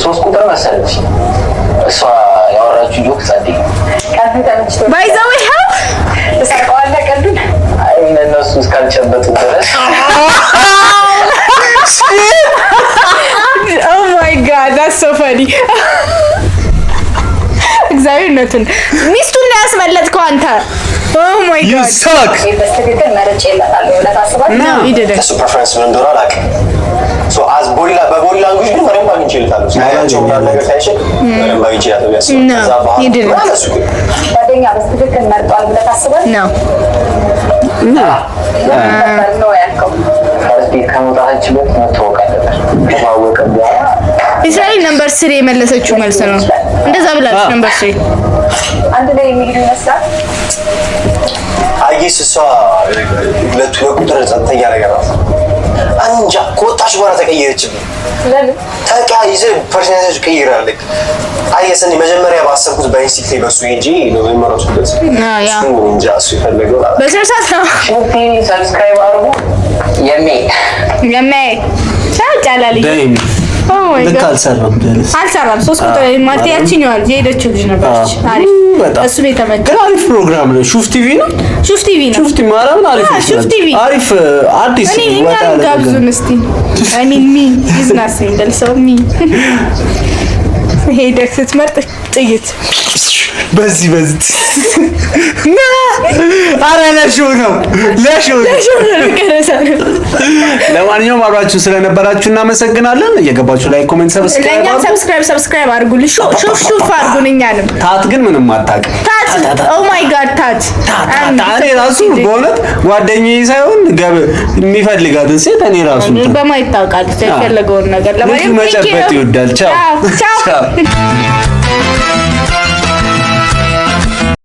ሶስት ቁጥር መሰለች እሷ ያወራችሁ ጆክ ጸዴ ባይዘው ይኸው ተሳቀዋለህ ቀልዱን እነሱ እስካልጨበጡ ድረስ Oh my god, that's so funny. እግዚአብሔር ነትን ሚስቱን ያስመለጥከው አንተ። Oh my god. You suck. በስተክክል መረጭ ይላታል ለታስባት No, he didn't. እሱ ፕሬፈረንስ ምን እንደሆነ አላውቅም። ሶ አዝ በቦዲ ላንጉጅ ግን ምንም ማግኘት ይችላል። ሳያቸው ምናምን ነገር ሳይችል ምንም ማግኘት ይችላል ያስባል። No, ከዛ he didn't. በኋላ እሱ ግን ጓደኛ በስተክክል መርጧል ብለህ ታስባለህ? No. ነው ያልከው። ፈርስት ከመውጣታችን በፊት መታወቅ አለበት። ከማወቀ በኋላ እስራኤል ነምበር 3 የመለሰችው መልስ ነው። እንደዛ ብላለች ነምበር 3 አንድ ላይ የሚሄዱ ይመስላል። አይስ እሷ ለቁጥር ጸጥተኛ ነገር ናት። አንጃ ከወጣች በኋላ ተቀየረችብኝ። ለምን ተቀያይዘ ፐርሰናሊቲ ቀይራለች። አይሰን መጀመሪያ ባሰብኩት በኢንስቲንክት በሱ እንጂ ነው የመረጥኩት። ያ እንጃ እሱ የፈለገው በስርዓት ነው። ሹቲ ሰብስክራይብ አድርጉ የሜ ቻላሊ ዳይም Oh my ልክ god. አልሰራም ጀለስ አልሰራም። 3 ቁጥር ማለት ያቺኛው የሄደችው ልጅ ነበረች። አሪፍ እሱ ነው የተመቸኝ። ግን አሪፍ ፕሮግራም ነው። ሹፍ ቲቪ ነው። ሹፍ ቲቪ ነው። ሹፍ ቲቪ ማራም አሪፍ ነው። ሹፍ ቲቪ አሪፍ አዲስ እኔ እኛን ጋብዙን እስቲ። I mean me is nothing del so me ሄደክ ስትመርጥ ጥይት በዚህ አረ ለሾው ነው። ለማንኛውም አብራችሁ ስለነበራችሁ እናመሰግናለን። እየገባችሁ ላይ ኮሜንት ሰብስክራይብ አድርጉልኝ። ሹፍ አድርጉን እኛንም። ታት ግን ምንም አታውቅም። ታት ኦ ማይ ጋድ ታት እኔ ራሱ በእውነት ጓደኛዬ ሳይሆን የሚፈልጋትን ሴት እኔ ራሱ በማይታወቃል የፈለገውን ነገር ለማለት መጨበጥ ይወዳል። ቻው ቻው